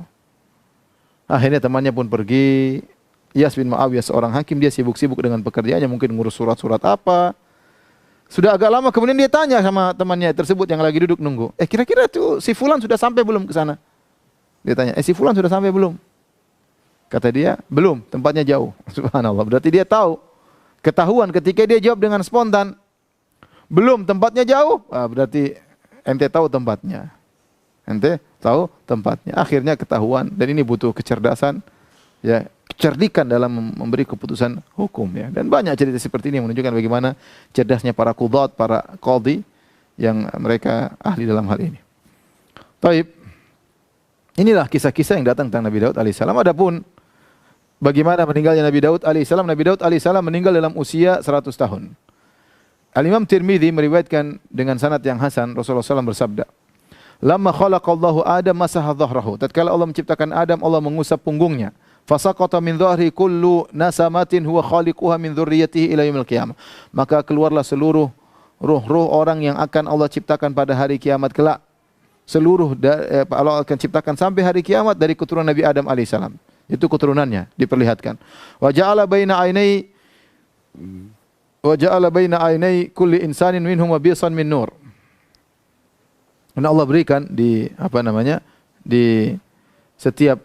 Akhirnya temannya pun pergi. Iyas bin Muawiyah seorang hakim, dia sibuk-sibuk dengan pekerjaannya, mungkin ngurus surat-surat apa. Sudah agak lama kemudian dia tanya sama temannya tersebut yang lagi duduk nunggu. Kira-kira tuh si fulan sudah sampai belum ke sana? Dia tanya, si fulan sudah sampai belum? Kata dia, belum, tempatnya jauh. Subhanallah, berarti dia tahu. Ketahuan ketika dia jawab dengan spontan, belum, tempatnya jauh. Berarti ente tahu tempatnya. Ente tahu tempatnya. Akhirnya ketahuan, dan ini butuh kecerdasan, ya, kecerdikan dalam memberi keputusan hukum, ya. Dan banyak cerita seperti ini yang menunjukkan bagaimana cerdasnya para qudat, para qadhi yang mereka ahli dalam hal ini. Taib. Inilah kisah-kisah yang datang tentang Nabi Daud alaihissalam. Adapun bagaimana meninggalnya Nabi Daud alaihissalam? Nabi Daud alaihissalam meninggal dalam usia 100 tahun. Al-Imam Tirmidzi meriwayatkan dengan sanad yang hasan, Rasulullah SAW bersabda, "Lamma khalaqallahu Adam masaha dhahrahu." Tatkala Allah menciptakan Adam, Allah mengusap punggungnya. Fasaqata min dhahri kullu nasamatin huwa khaliquha min dzurriyyatihi ila yaumil qiyamah. Maka keluarlah seluruh ruh-ruh orang yang akan Allah ciptakan pada hari kiamat kelak. Seluruh Allah akan ciptakan sampai hari kiamat dari keturunan Nabi Adam alaihissalam. Itu keturunannya diperlihatkan. Wa ja'ala baina ainai kulli insanin minhum wabisan min nur. Dan Allah berikan di di setiap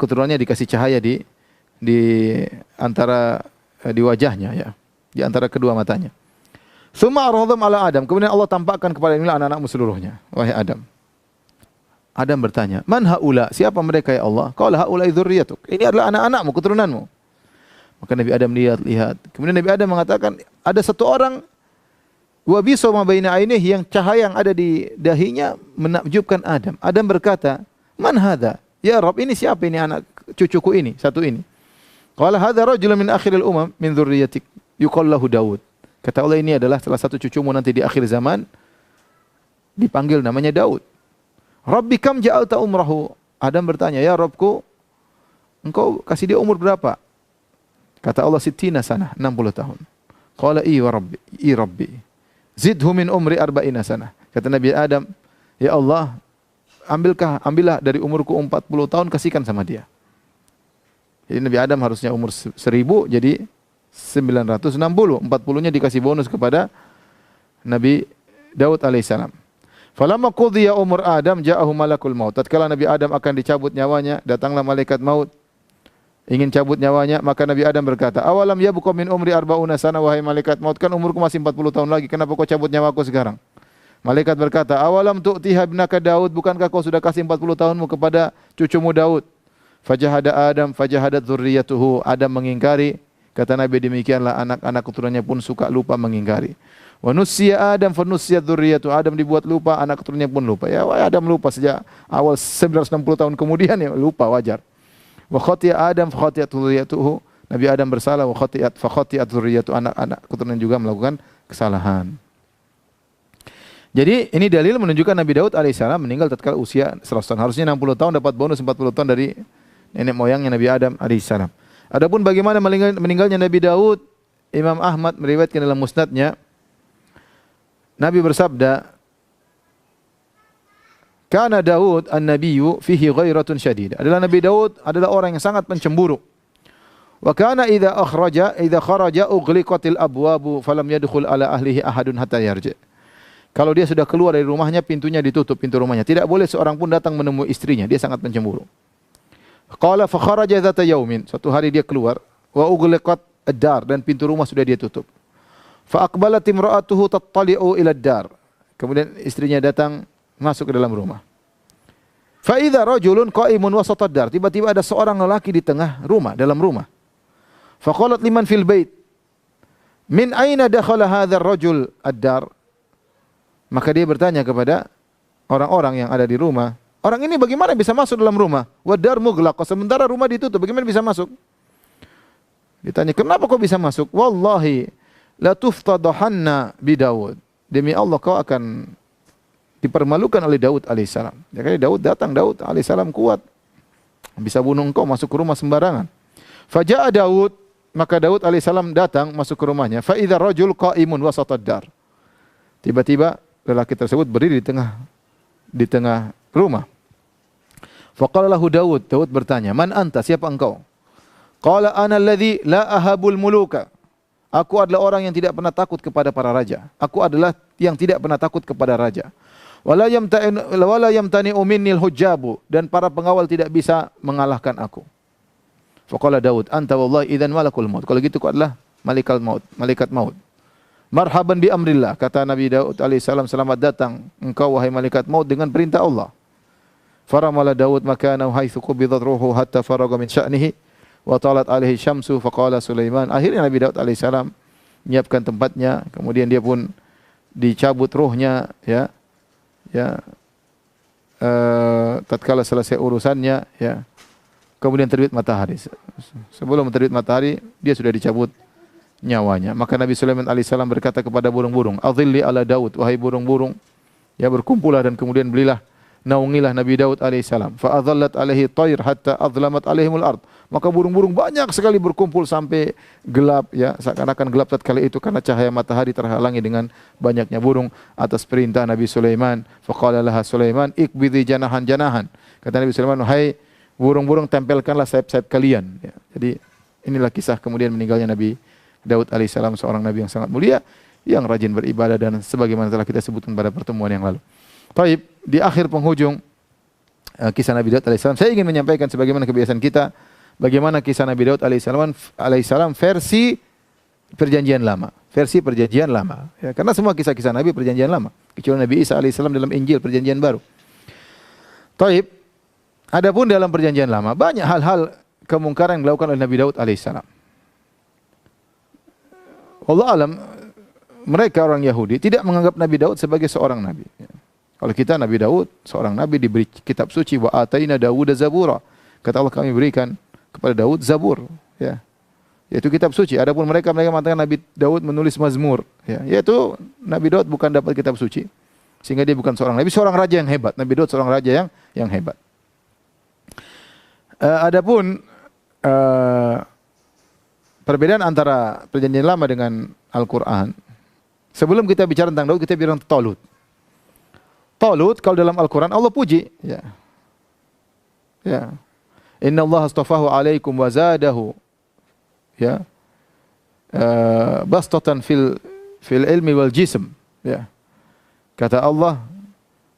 keturunannya dikasih cahaya di antara di wajahnya, ya, di antara kedua matanya. Tsumma aradhum ala Adam. Kemudian Allah tampakkan kepada inilah anak-anakmu seluruhnya, wahai Adam. Adam bertanya, "Man haula? Siapa mereka ya Allah?" Qala haula dzurriyyatuk. Ini adalah anak-anakmu, keturunanmu. Maka Nabi Adam lihat. Kemudian Nabi Adam mengatakan, ada satu orang wa bisu ma baina ainihi, yang cahaya yang ada di dahinya menakjubkan Adam. Adam berkata, "Man hadza? Ya Rabb, ini siapa ini anak cucuku ini, satu ini?" Qala hadza rajulun min akhiril umam min dzurriyyatik yuqal lahu Daud. Kata Allah, ini adalah salah satu cucumu nanti di akhir zaman, dipanggil namanya Daud. Rabbi kam ja'alta umrahu. Adam bertanya, ya Rabbku, engkau kasih dia umur berapa? Kata Allah, sittina sanah, 60 tahun. Qala wa Rabbi, zidhu min umri arba'ina sanah. Kata Nabi Adam, ya Allah, ambillah dari umurku 40 tahun, kasihkan sama dia. Jadi Nabi Adam harusnya umur 1000, jadi 960. 40-nya dikasih bonus kepada Nabi Daud alaihissalam. Falamma qudiya umur Adam ja'ahu malakul maut. Tatkala Nabi Adam akan dicabut nyawanya, datanglah malaikat maut ingin cabut nyawanya. Maka Nabi Adam berkata, awalam yabqa min umri arba'una sana, wahai malaikat maut, kan umurku masih 40 tahun lagi, kenapa kau cabut nyawaku sekarang? Malaikat berkata, awalam tu'tiha ibnaka Daud, bukankah kau sudah kasih 40 tahunmu kepada cucumu Daud? Fajahada Adam fajahadat dzurriyyatuhu. Adam mengingkari. Kata Nabi, demikianlah anak-anak keturunannya pun suka lupa mengingkari. Wa nusiya Adam fa nusiyat dzurriyyatu. Adam dibuat lupa, anak keturunannya pun lupa. Ya, Adam lupa sejak awal 960 tahun kemudian, ya lupa, wajar. Wa khatiya Adam fa khatiyat dzurriyyatuhu. Nabi Adam bersalah, wa khatiyat fa khatiyat dzurriyyatu. Anak-anak keturunan juga melakukan kesalahan. Jadi ini dalil menunjukkan Nabi Daud alaihissalam meninggal tatkala usia 100 tahun. Harusnya 60 tahun dapat bonus 40 tahun dari nenek moyangnya Nabi Adam alaihissalam. Adapun bagaimana meninggalnya Nabi Daud, Imam Ahmad meriwayatkan dalam musnadnya, Nabi bersabda, "Kana Daud an-nabiyyu fihi ghairatun syadidah." Adalah Nabi Daud adalah orang yang sangat pencemburu. Wa kana idza kharaja ughliqatil abwabu falam yadkhul ala ahlihi ahadun hatta yarji. Kalau dia sudah keluar dari rumahnya, pintunya ditutup, pintu rumahnya. Tidak boleh seorang pun datang menemui istrinya. Dia sangat pencemburu. Qala fa kharaja dzata yaumin. Suatu hari dia keluar, wa ughliqat ad-dar, dan pintu rumah sudah dia tutup. Fa aqbalat imra'atuhu tattali'u ila ad-dar. Kemudian istrinya datang masuk ke dalam rumah. Fa idza rajulun qa'imun wasata ad-dar. Tiba-tiba ada seorang lelaki di tengah rumah, dalam rumah. Fa qalat liman fil bait, min aina dakhala hadzal rajul ad-dar? Maka dia bertanya kepada orang-orang yang ada di rumah, orang ini bagaimana bisa masuk dalam rumah? Wadar mughlaq, sementara rumah ditutup, bagaimana bisa masuk? Ditanya, kenapa kau bisa masuk? Wallahi la tuftadahanna bi Daud. Demi Allah kau akan dipermalukan oleh Daud alaihissalam. Jadi Daud datang, Daud alaihissalam kuat, bisa bunuh engkau, masuk ke rumah sembarangan. Faja'a Daud, maka Daud alaihissalam datang masuk ke rumahnya. Fa idza rajul qa'imun wasatad dar. Tiba-tiba lelaki tersebut berdiri di tengah rumah. Faqala lahu Daud, Daud bertanya, "Man anta? Siapa engkau?" Qala ana alladhi la ahabul muluka. Aku adalah orang yang tidak pernah takut kepada para raja. Aku adalah yang tidak pernah takut kepada raja. Wala yamtani minnil hujjabu, dan para pengawal tidak bisa mengalahkan aku. Faqala Daud, anta wallahi idzan malakul maut. Kalau gitu kau adalah malaikat maut. Marhaban bi amrillah, kata Nabi Daud alaihissalam, selamat datang engkau wahai malaikat maut dengan perintah Allah. Faramala Daud makanahu haitsu qubidat ruhu hatta faraga min sya'nihi wa talat alaihi syamsu faqala Sulaiman. Akhirnya Nabi Daud alaihissalam menyiapkan tempatnya, kemudian dia pun dicabut ruhnya, tatkala selesai urusannya, kemudian terbit matahari. Sebelum terbit matahari dia sudah dicabut nyawanya. Maka Nabi Sulaiman alaihissalam berkata kepada burung-burung, "Adhilli ala Daud, wahai burung-burung, berkumpullah dan kemudian belilah naungilah Nabi Daud alaihissalam. Fa adhallat alaihi tayr hatta adlamat alaihimul ard." Maka burung-burung banyak sekali berkumpul sampai gelap, seakan-akan gelap tatkala itu karena cahaya matahari terhalangi dengan banyaknya burung atas perintah Nabi Sulaiman. Faqala laha Sulaiman ikbidhi janahan. Kata Nabi Sulaiman, "Hai burung-burung, tempelkanlah sayap-sayap kalian." Jadi inilah kisah kemudian meninggalnya Nabi Daud alaihissalam, seorang nabi yang sangat mulia, yang rajin beribadah dan sebagaimana telah kita sebutkan pada pertemuan yang lalu. Taib, di akhir penghujung kisah Nabi Daud alaihissalam, saya ingin menyampaikan sebagaimana kebiasaan kita, bagaimana kisah Nabi Daud alaihissalam versi perjanjian lama. Versi perjanjian lama. Karena semua kisah-kisah Nabi perjanjian lama, kecuali Nabi Isa alaihissalam dalam Injil perjanjian baru. Taib, adapun dalam perjanjian lama banyak hal-hal kemungkaran yang dilakukan oleh Nabi Daud alaihissalam. Allah alam, mereka orang Yahudi tidak menganggap Nabi Daud sebagai seorang nabi. Kalau kita, Nabi Daud seorang nabi, diberi kitab suci, wa ataina Dawuda zabura. Kata Allah, kami berikan kepada Daud zabur, yaitu kitab suci. Adapun mereka mengatakan Nabi Daud menulis mazmur, yaitu Nabi Daud bukan dapat kitab suci, sehingga dia bukan seorang nabi, seorang raja yang hebat. Nabi Daud seorang raja yang hebat. Adapun perbedaan antara perjanjian lama dengan Al-Quran, sebelum kita bicara tentang Daud, kita bicara tentang Talut. Talut kalau dalam Al-Quran Allah puji, Inna Allah astafahu alaikum wa zadahu bastatan fil ilmi wal jism. Kata Allah,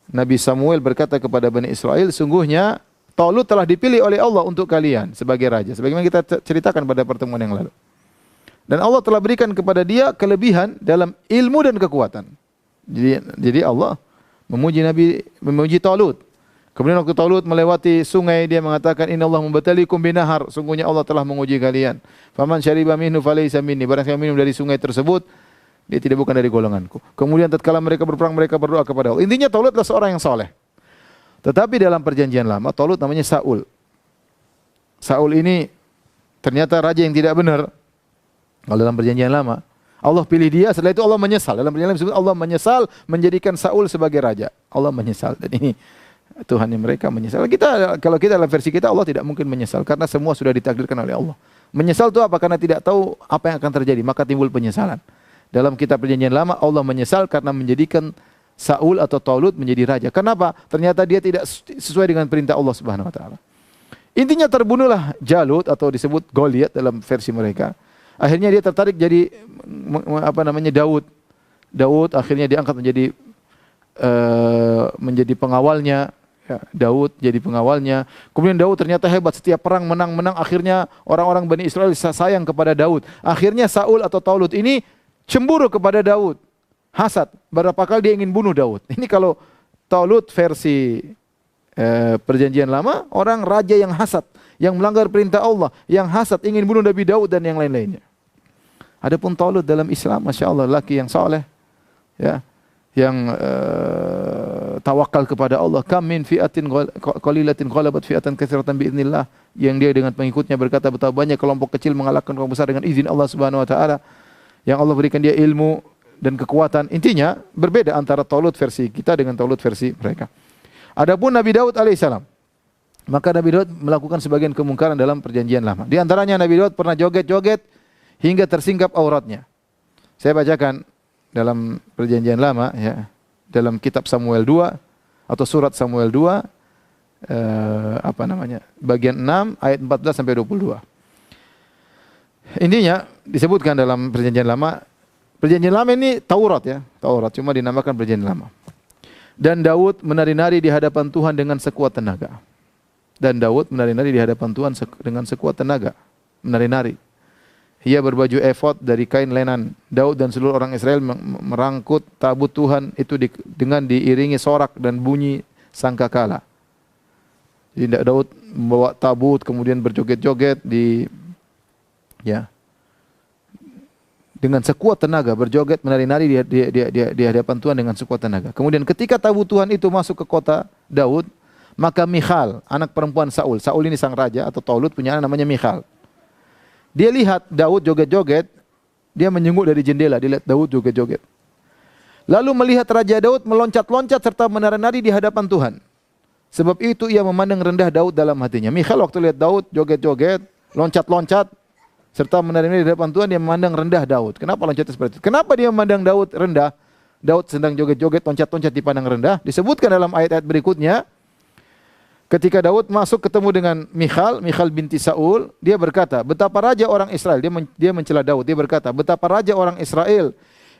Nabi Samuel berkata kepada Bani Israel, sungguhnya Talut telah dipilih oleh Allah untuk kalian sebagai raja, sebagaimana kita ceritakan pada pertemuan yang lalu. Dan Allah telah berikan kepada dia kelebihan dalam ilmu dan kekuatan. Jadi Allah memuji Talut. Kemudian waktu Talut melewati sungai, dia mengatakan, Inna Allah membatalikum binahar. Sungguhnya Allah telah menguji kalian. Faman syariba minhu falaysa minni. Barang siapa minum dari sungai tersebut, dia tidak bukan dari golonganku. Kemudian tatkala mereka berperang, mereka berdoa kepada Allah. Intinya Talut adalah seorang yang saleh. Tetapi dalam perjanjian lama, Talut namanya Saul. Saul ini ternyata raja yang tidak benar. Kalau dalam perjanjian lama, Allah pilih dia, setelah itu Allah menyesal. Dalam perjanjian lama disebut Allah menyesal menjadikan Saul sebagai raja. Allah menyesal. Dan ini Tuhan yang mereka menyesal. Kalau kita dalam versi kita, Allah tidak mungkin menyesal karena semua sudah ditakdirkan oleh Allah. Menyesal itu apa? Karena tidak tahu apa yang akan terjadi, maka timbul penyesalan. Dalam kitab perjanjian lama, Allah menyesal karena menjadikan Saul atau Talut menjadi raja. Kenapa? Ternyata dia tidak sesuai dengan perintah Allah Subhanahu wa taala. Intinya terbunuhlah Jalut atau disebut Goliat dalam versi mereka. Akhirnya dia tertarik jadi Daud. Daud akhirnya diangkat menjadi pengawalnya. Daud jadi pengawalnya. Kemudian Daud ternyata hebat, setiap perang menang-menang. Akhirnya orang-orang Bani Israel sayang kepada Daud. Akhirnya Saul atau Talut ini cemburu kepada Daud. Hasad, berapa kali dia ingin bunuh Daud. Ini kalau Talut versi perjanjian lama, orang raja yang hasad, yang melanggar perintah Allah, yang hasad, ingin bunuh Nabi Daud dan yang lain-lainnya. Adapun Talut dalam Islam, Masya Allah, laki yang saleh, yang tawakal kepada Allah. Kam min fi'atin qalilatin ghalabat fi'atan katsiratan biidznillah. Yang dia dengan pengikutnya berkata, betapa banyak kelompok kecil mengalahkan kelompok besar dengan izin Allah Subhanahu wa taala. Yang Allah berikan dia ilmu dan kekuatan. Intinya berbeda antara Talut versi kita dengan Talut versi mereka. Adapun Nabi Daud alaihissalam, maka Nabi Daud melakukan sebagian kemungkaran dalam perjanjian lama. Di antaranya Nabi Daud pernah joget-joget hingga tersingkap auratnya. Saya bacakan dalam Perjanjian Lama ya, dalam kitab Samuel 2 atau surat Samuel 2 bagian 6 ayat 14 sampai 22. Intinya disebutkan dalam Perjanjian Lama. Perjanjian Lama ini Taurat ya, Taurat cuma dinamakan Perjanjian Lama. Dan Daud menari-nari di hadapan Tuhan dengan sekuat tenaga. Dan Daud menari-nari di hadapan Tuhan dengan sekuat tenaga, menari-nari. Ia berbaju efod dari kain lenan. Daud dan seluruh orang Israel merangkut tabut Tuhan itu dengan diiringi sorak dan bunyi sangkakala. Jadi Daud membawa tabut kemudian berjoget-joget dengan sekuat tenaga, berjoget menari-nari di hadapan Tuhan dengan sekuat tenaga. Kemudian ketika tabut Tuhan itu masuk ke kota Daud, maka Michal, anak perempuan Saul. Saul ini sang raja atau Taulut punya anak namanya Michal. Dia lihat Daud joget-joget, dia menyenguk dari jendela, dia lihat Daud joget-joget. Lalu melihat Raja Daud meloncat-loncat serta menari-nari di hadapan Tuhan. Sebab itu ia memandang rendah Daud dalam hatinya. Michal waktu lihat Daud joget-joget, loncat-loncat serta menari-nari di hadapan Tuhan, dia memandang rendah Daud. Kenapa loncatnya seperti itu? Kenapa dia memandang Daud rendah? Daud sedang joget-joget, loncat-loncat dipandang rendah. Disebutkan dalam ayat-ayat berikutnya. Ketika Daud masuk ketemu dengan Michal binti Saul, dia berkata, betapa raja orang Israel, dia mencela Daud, dia berkata, betapa raja orang Israel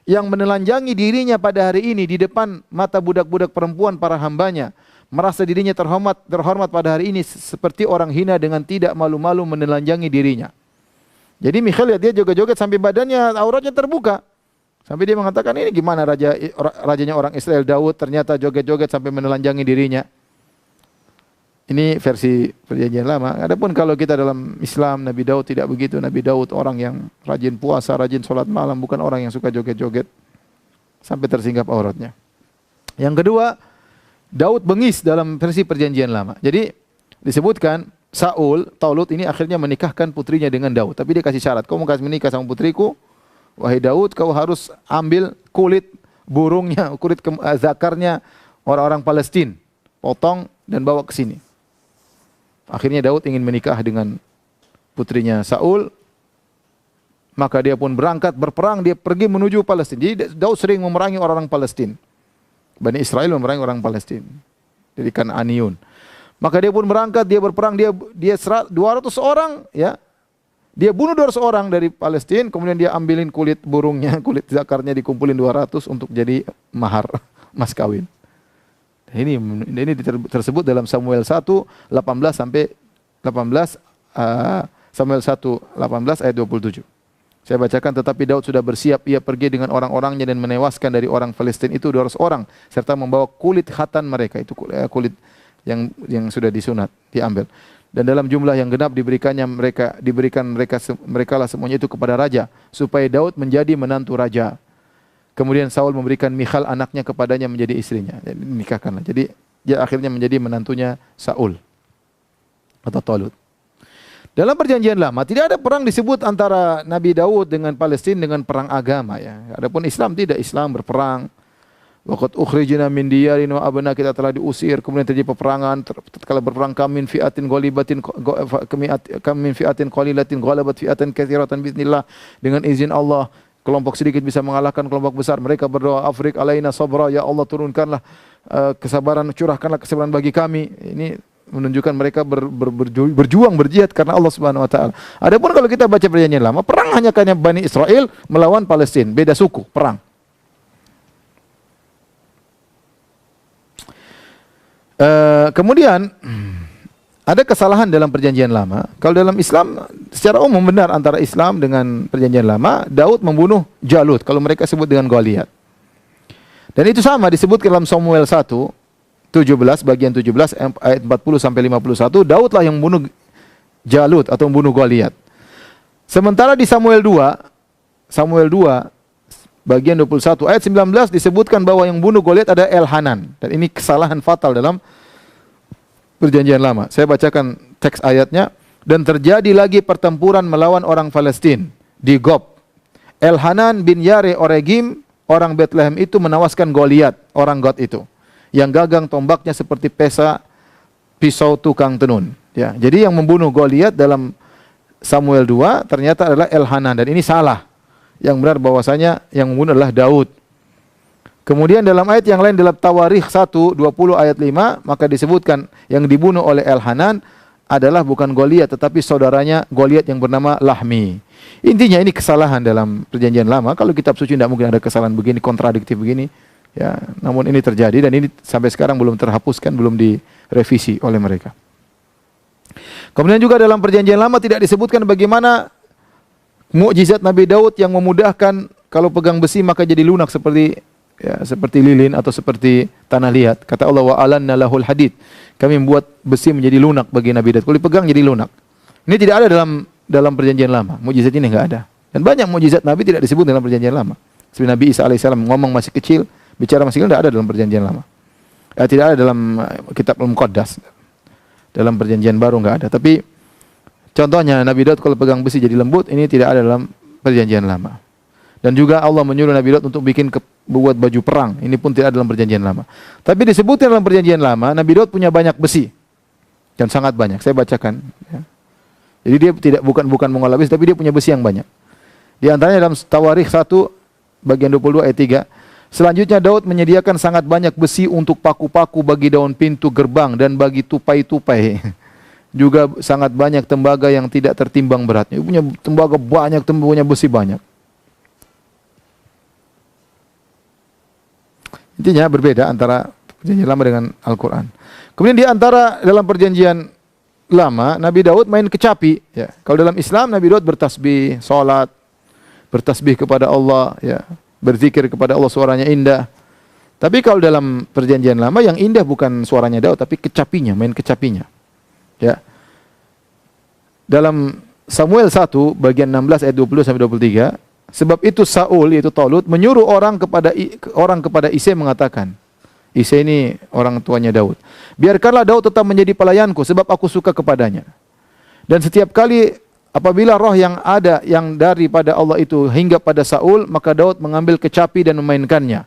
yang menelanjangi dirinya pada hari ini di depan mata budak-budak perempuan para hambanya, merasa dirinya terhormat pada hari ini seperti orang hina dengan tidak malu-malu menelanjangi dirinya. Jadi Michal lihat dia joget-joget sampai badannya, auratnya terbuka. Sampai dia mengatakan, ini gimana rajanya orang Israel Daud ternyata joget-joget sampai menelanjangi dirinya. Ini versi Perjanjian Lama. Adapun kalau kita dalam Islam, Nabi Daud tidak begitu. Nabi Daud orang yang rajin puasa, rajin sholat malam, bukan orang yang suka joget-joget sampai tersingkap auratnya. Yang kedua, Daud bengis dalam versi Perjanjian Lama. Jadi disebutkan Saul, Taulut ini akhirnya menikahkan putrinya dengan Daud. Tapi dia kasih syarat, kau mau menikah sama putriku, wahai Daud, kau harus ambil kulit burungnya, kulit zakarnya orang-orang Palestina, potong dan bawa ke sini. Akhirnya Daud ingin menikah dengan putrinya Saul, maka dia pun berangkat berperang, dia pergi menuju Palestina. Jadi Daud sering memerangi orang-orang Palestina. Bani Israel memerangi orang Palestina. Jadi Kan'aniyun. Maka dia pun berangkat, dia berperang, dia 200 orang, ya. Dia bunuh 200 orang dari Palestina, kemudian dia ambilin kulit burungnya, kulit zakarnya dikumpulin 200 untuk jadi mahar, mas kawin. Ini tersebut dalam Samuel 1 18 sampai 18 Samuel 1 18 ayat 27. Saya bacakan, tetapi Daud sudah bersiap, ia pergi dengan orang-orangnya dan menewaskan dari orang Palestina itu 200 orang serta membawa kulit khatan mereka, itu kulit yang sudah disunat, diambil. Dan dalam jumlah yang genap diberikan mereka lah semuanya itu kepada raja supaya Daud menjadi menantu raja. Kemudian Saul memberikan Michal anaknya kepadanya menjadi istrinya. Jadi nikahkanlah. Jadi dia akhirnya menjadi menantunya Saul atau Taulut. Dalam Perjanjian Lama tidak ada perang disebut antara Nabi Daud dengan Palestina dengan perang agama ya. Adapun Islam tidak, Islam berperang. Waqad ukhrijna min diyarin wa abna, kita telah diusir, kemudian terjadi peperangan. Tatkala berperang kami fi'atin qalilatin ghalabat fi'atan katsiratan biiznillah, dengan izin Allah. Kelompok sedikit bisa mengalahkan kelompok besar. Mereka berdoa, Afrik alaina sabra, ya Allah turunkanlah kesabaran, curahkanlah kesabaran bagi kami. Ini menunjukkan mereka berjuang, berjihad karena Allah Subhanahu wa taala. Adapun kalau kita baca Perjanjian Lama, perang hanya Bani Israel melawan Palestina, beda suku, perang. Kemudian ada kesalahan dalam Perjanjian Lama. Kalau dalam Islam secara umum benar antara Islam dengan Perjanjian Lama, Daud membunuh Jalut, kalau mereka sebut dengan Goliat. Dan itu sama disebut dalam Samuel 1 17 bagian 17 ayat 40 sampai 51, Daudlah yang membunuh Jalut atau membunuh Goliat. Sementara di Samuel 2 bagian 21 ayat 19 disebutkan bahwa yang bunuh Goliat ada Elhanan, dan ini kesalahan fatal dalam Perjanjian Lama. Saya bacakan teks ayatnya. Dan terjadi lagi pertempuran melawan orang Palestina di Gob. Elhanan bin Yare Oregim, orang Bethlehem itu menewaskan Goliat, orang God itu, yang gagang tombaknya seperti pisau tukang tenun. Ya, jadi yang membunuh Goliat dalam Samuel 2 ternyata adalah Elhanan dan ini salah. Yang benar bahwasanya yang membunuh adalah Daud. Kemudian dalam ayat yang lain dalam Tawarikh 1:20 ayat 5 maka disebutkan yang dibunuh oleh Elhanan adalah bukan Goliat tetapi saudaranya Goliat yang bernama Lahmi. Intinya ini kesalahan dalam perjanjian lama. Kalau kitab suci tidak mungkin ada kesalahan begini, kontradiktif begini. Ya, namun ini terjadi dan ini sampai sekarang belum terhapuskan, belum direvisi oleh mereka. Kemudian juga dalam perjanjian lama tidak disebutkan bagaimana mukjizat Nabi Daud yang memudahkan kalau pegang besi maka jadi lunak seperti lilin atau seperti tanah liat. Kata Allah wa alanna lahul hadid. Kami membuat besi menjadi lunak bagi Nabi Daud. Kalau dipegang jadi lunak. Ini tidak ada dalam perjanjian lama. Mukjizat ini enggak ada. Dan banyak mukjizat Nabi tidak disebut dalam perjanjian lama. Seperti Nabi Isa alaihissalam ngomong masih kecil, bicara masih kecil tidak ada dalam perjanjian lama. Tidak ada dalam kitab Al-Muqaddas. Dalam perjanjian baru enggak ada. Tapi contohnya Nabi Daud kalau pegang besi jadi lembut, ini tidak ada dalam perjanjian lama. Dan juga Allah menyuruh Nabi Daud untuk buat baju perang. Ini pun tidak ada dalam perjanjian lama. Tapi disebutkan dalam perjanjian lama, Nabi Daud punya banyak besi. Dan sangat banyak. Saya bacakan. Ya. Jadi dia bukan mengolah besi, tapi dia punya besi yang banyak. Di antaranya dalam Tawarikh 1 bagian 22 ayat 3. Selanjutnya Daud menyediakan sangat banyak besi untuk paku-paku bagi daun pintu gerbang dan bagi tupai-tupai. Juga sangat banyak tembaga yang tidak tertimbang beratnya. Dia punya tembaga banyak, punya besi banyak. Intinya berbeda antara perjanjian lama dengan Al-Quran. Kemudian di antara dalam perjanjian lama, Nabi Daud main kecapi. Ya. Kalau dalam Islam, Nabi Daud bertasbih, salat, bertasbih kepada Allah, ya, berzikir kepada Allah, suaranya indah. Tapi kalau dalam perjanjian lama, yang indah bukan suaranya Daud, tapi kecapinya, main kecapinya. Ya. Dalam Samuel 1 bagian 16 ayat 20 sampai 23, sebab itu Saul yaitu Talut menyuruh orang kepada Isai mengatakan, Isai ini orang tuanya Daud, biarkanlah Daud tetap menjadi pelayanku sebab aku suka kepadanya. Dan setiap kali apabila roh yang ada yang daripada Allah itu hingga pada Saul, maka Daud mengambil kecapi dan memainkannya.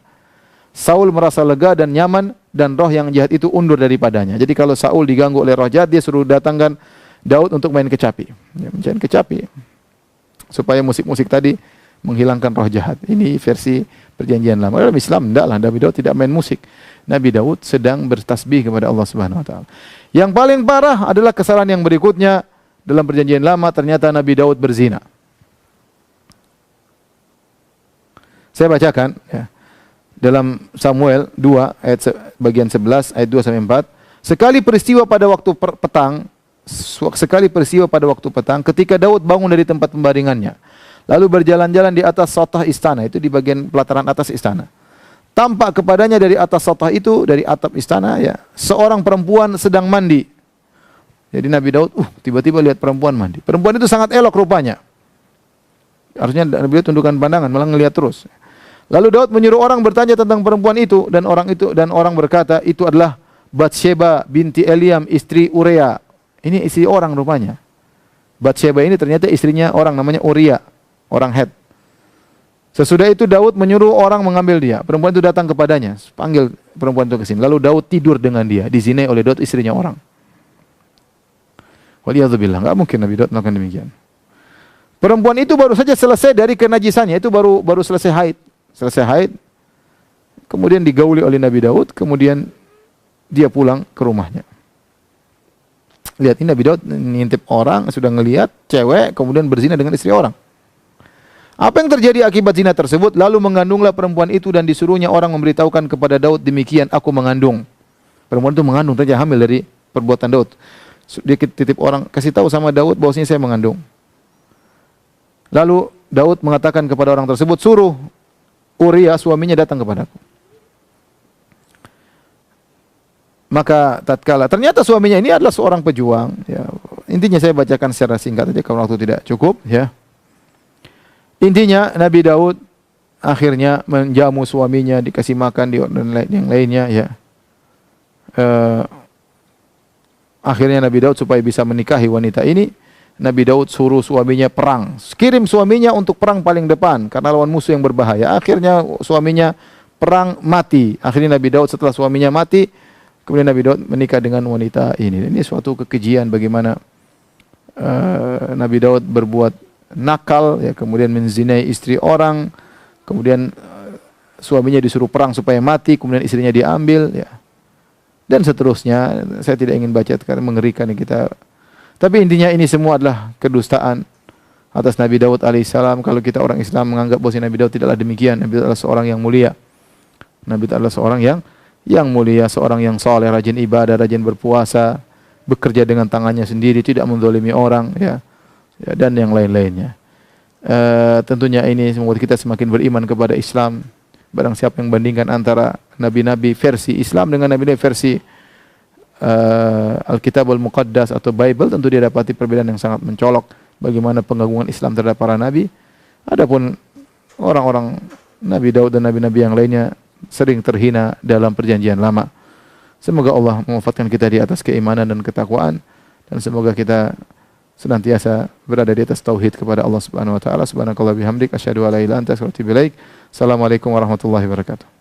Saul merasa lega dan nyaman dan roh yang jahat itu undur daripadanya. Jadi kalau Saul diganggu oleh roh jahat, dia suruh datangkan Daud untuk main kecapi. Ya, main kecapi supaya musik-musik tadi menghilangkan roh jahat. Ini versi perjanjian lama. Dalam Islam tidaklah, Nabi Daud tidak main musik. Nabi Daud sedang bertasbih kepada Allah Subhanahu wa taala. Yang paling parah adalah kesalahan yang berikutnya dalam perjanjian lama, ternyata Nabi Daud berzina. Saya bacakan ya. Dalam Samuel 2 ayat bagian 11 ayat 2 sampai 4, sekali peristiwa pada waktu petang ketika Daud bangun dari tempat pembaringannya lalu berjalan-jalan di atas sotah istana, itu di bagian pelataran atas istana. Tampak kepadanya dari atas sotah itu, dari atap istana ya, seorang perempuan sedang mandi. Jadi Nabi Daud tiba-tiba lihat perempuan mandi. Perempuan itu sangat elok rupanya. Harusnya Nabi Daud tundukkan pandangan, malah ngelihat terus. Lalu Daud menyuruh orang bertanya tentang perempuan itu dan orang berkata itu adalah Batsheba binti Eliam istri Uria. Ini istri orang rupanya. Batsheba ini ternyata istrinya orang namanya Uria, orang Het. Sesudah itu Daud menyuruh orang mengambil dia. Perempuan itu datang kepadanya, panggil perempuan itu ke sini. Lalu Daud tidur dengan dia, dizinai oleh Daud istrinya orang. Waliyadzubillah, enggak mungkin Nabi Daud melakukan demikian. Perempuan itu baru saja selesai dari kenajisannya, itu baru selesai haid. Kemudian digauli oleh Nabi Daud, kemudian dia pulang ke rumahnya. Lihat, ini Nabi Daud ngintip orang, sudah ngelihat cewek, kemudian berzina dengan istri orang. Apa yang terjadi akibat zina tersebut? Lalu mengandunglah perempuan itu dan disuruhnya orang memberitahukan kepada Daud, demikian aku mengandung. Perempuan itu mengandung, ternyata hamil dari perbuatan Daud. Dia titip orang, kasih tahu sama Daud bahwasanya saya mengandung. Lalu Daud mengatakan kepada orang tersebut, suruh Uria suaminya datang kepadaku. Maka tatkala ternyata suaminya ini adalah seorang pejuang. Ya, intinya saya bacakan secara singkat saja karena waktu tidak cukup. Ya. Intinya Nabi Daud akhirnya menjamu suaminya, dikasih makan dan yang lainnya. Ya. Akhirnya Nabi Daud supaya bisa menikahi wanita ini, Nabi Daud suruh suaminya perang. Kirim suaminya untuk perang paling depan karena lawan musuh yang berbahaya. Akhirnya suaminya perang mati. Akhirnya Nabi Daud setelah suaminya mati, kemudian Nabi Daud menikah dengan wanita ini. Ini suatu kekejian bagaimana Nabi Daud berbuat nakal, ya, kemudian menzinai istri orang, kemudian suaminya disuruh perang supaya mati, kemudian istrinya diambil, ya, dan seterusnya. Saya tidak ingin baca karena mengerikan kita. Tapi intinya ini semua adalah kedustaan atas Nabi Daud alaihissalam. Kalau kita orang Islam menganggap bahwa Nabi Daud tidaklah demikian. Nabi Daud adalah seorang yang mulia. Nabi Daud adalah seorang yang mulia, seorang yang saleh, rajin ibadah, rajin berpuasa, bekerja dengan tangannya sendiri, tidak menzalimi orang, ya, dan yang lain-lainnya. Tentunya ini membuat kita semakin beriman kepada Islam. Barang siapa yang bandingkan antara nabi-nabi versi Islam dengan nabi-nabi versi Alkitabul Muqaddas atau Bible, tentu dia dapati perbedaan yang sangat mencolok bagaimana pengagungan Islam terhadap para nabi. Adapun orang-orang Nabi Daud dan nabi-nabi yang lainnya sering terhina dalam perjanjian lama. Semoga Allah mewafatkan kita di atas keimanan dan ketakwaan, dan semoga kita senantiasa berada di atas tauhid kepada Allah Subhanahu wa taala. Subhanakallah bihamdik asyhadu an la ilaha illa anta astaghfiruka wa atubu ilaik. Assalamualaikum warahmatullahi wabarakatuh.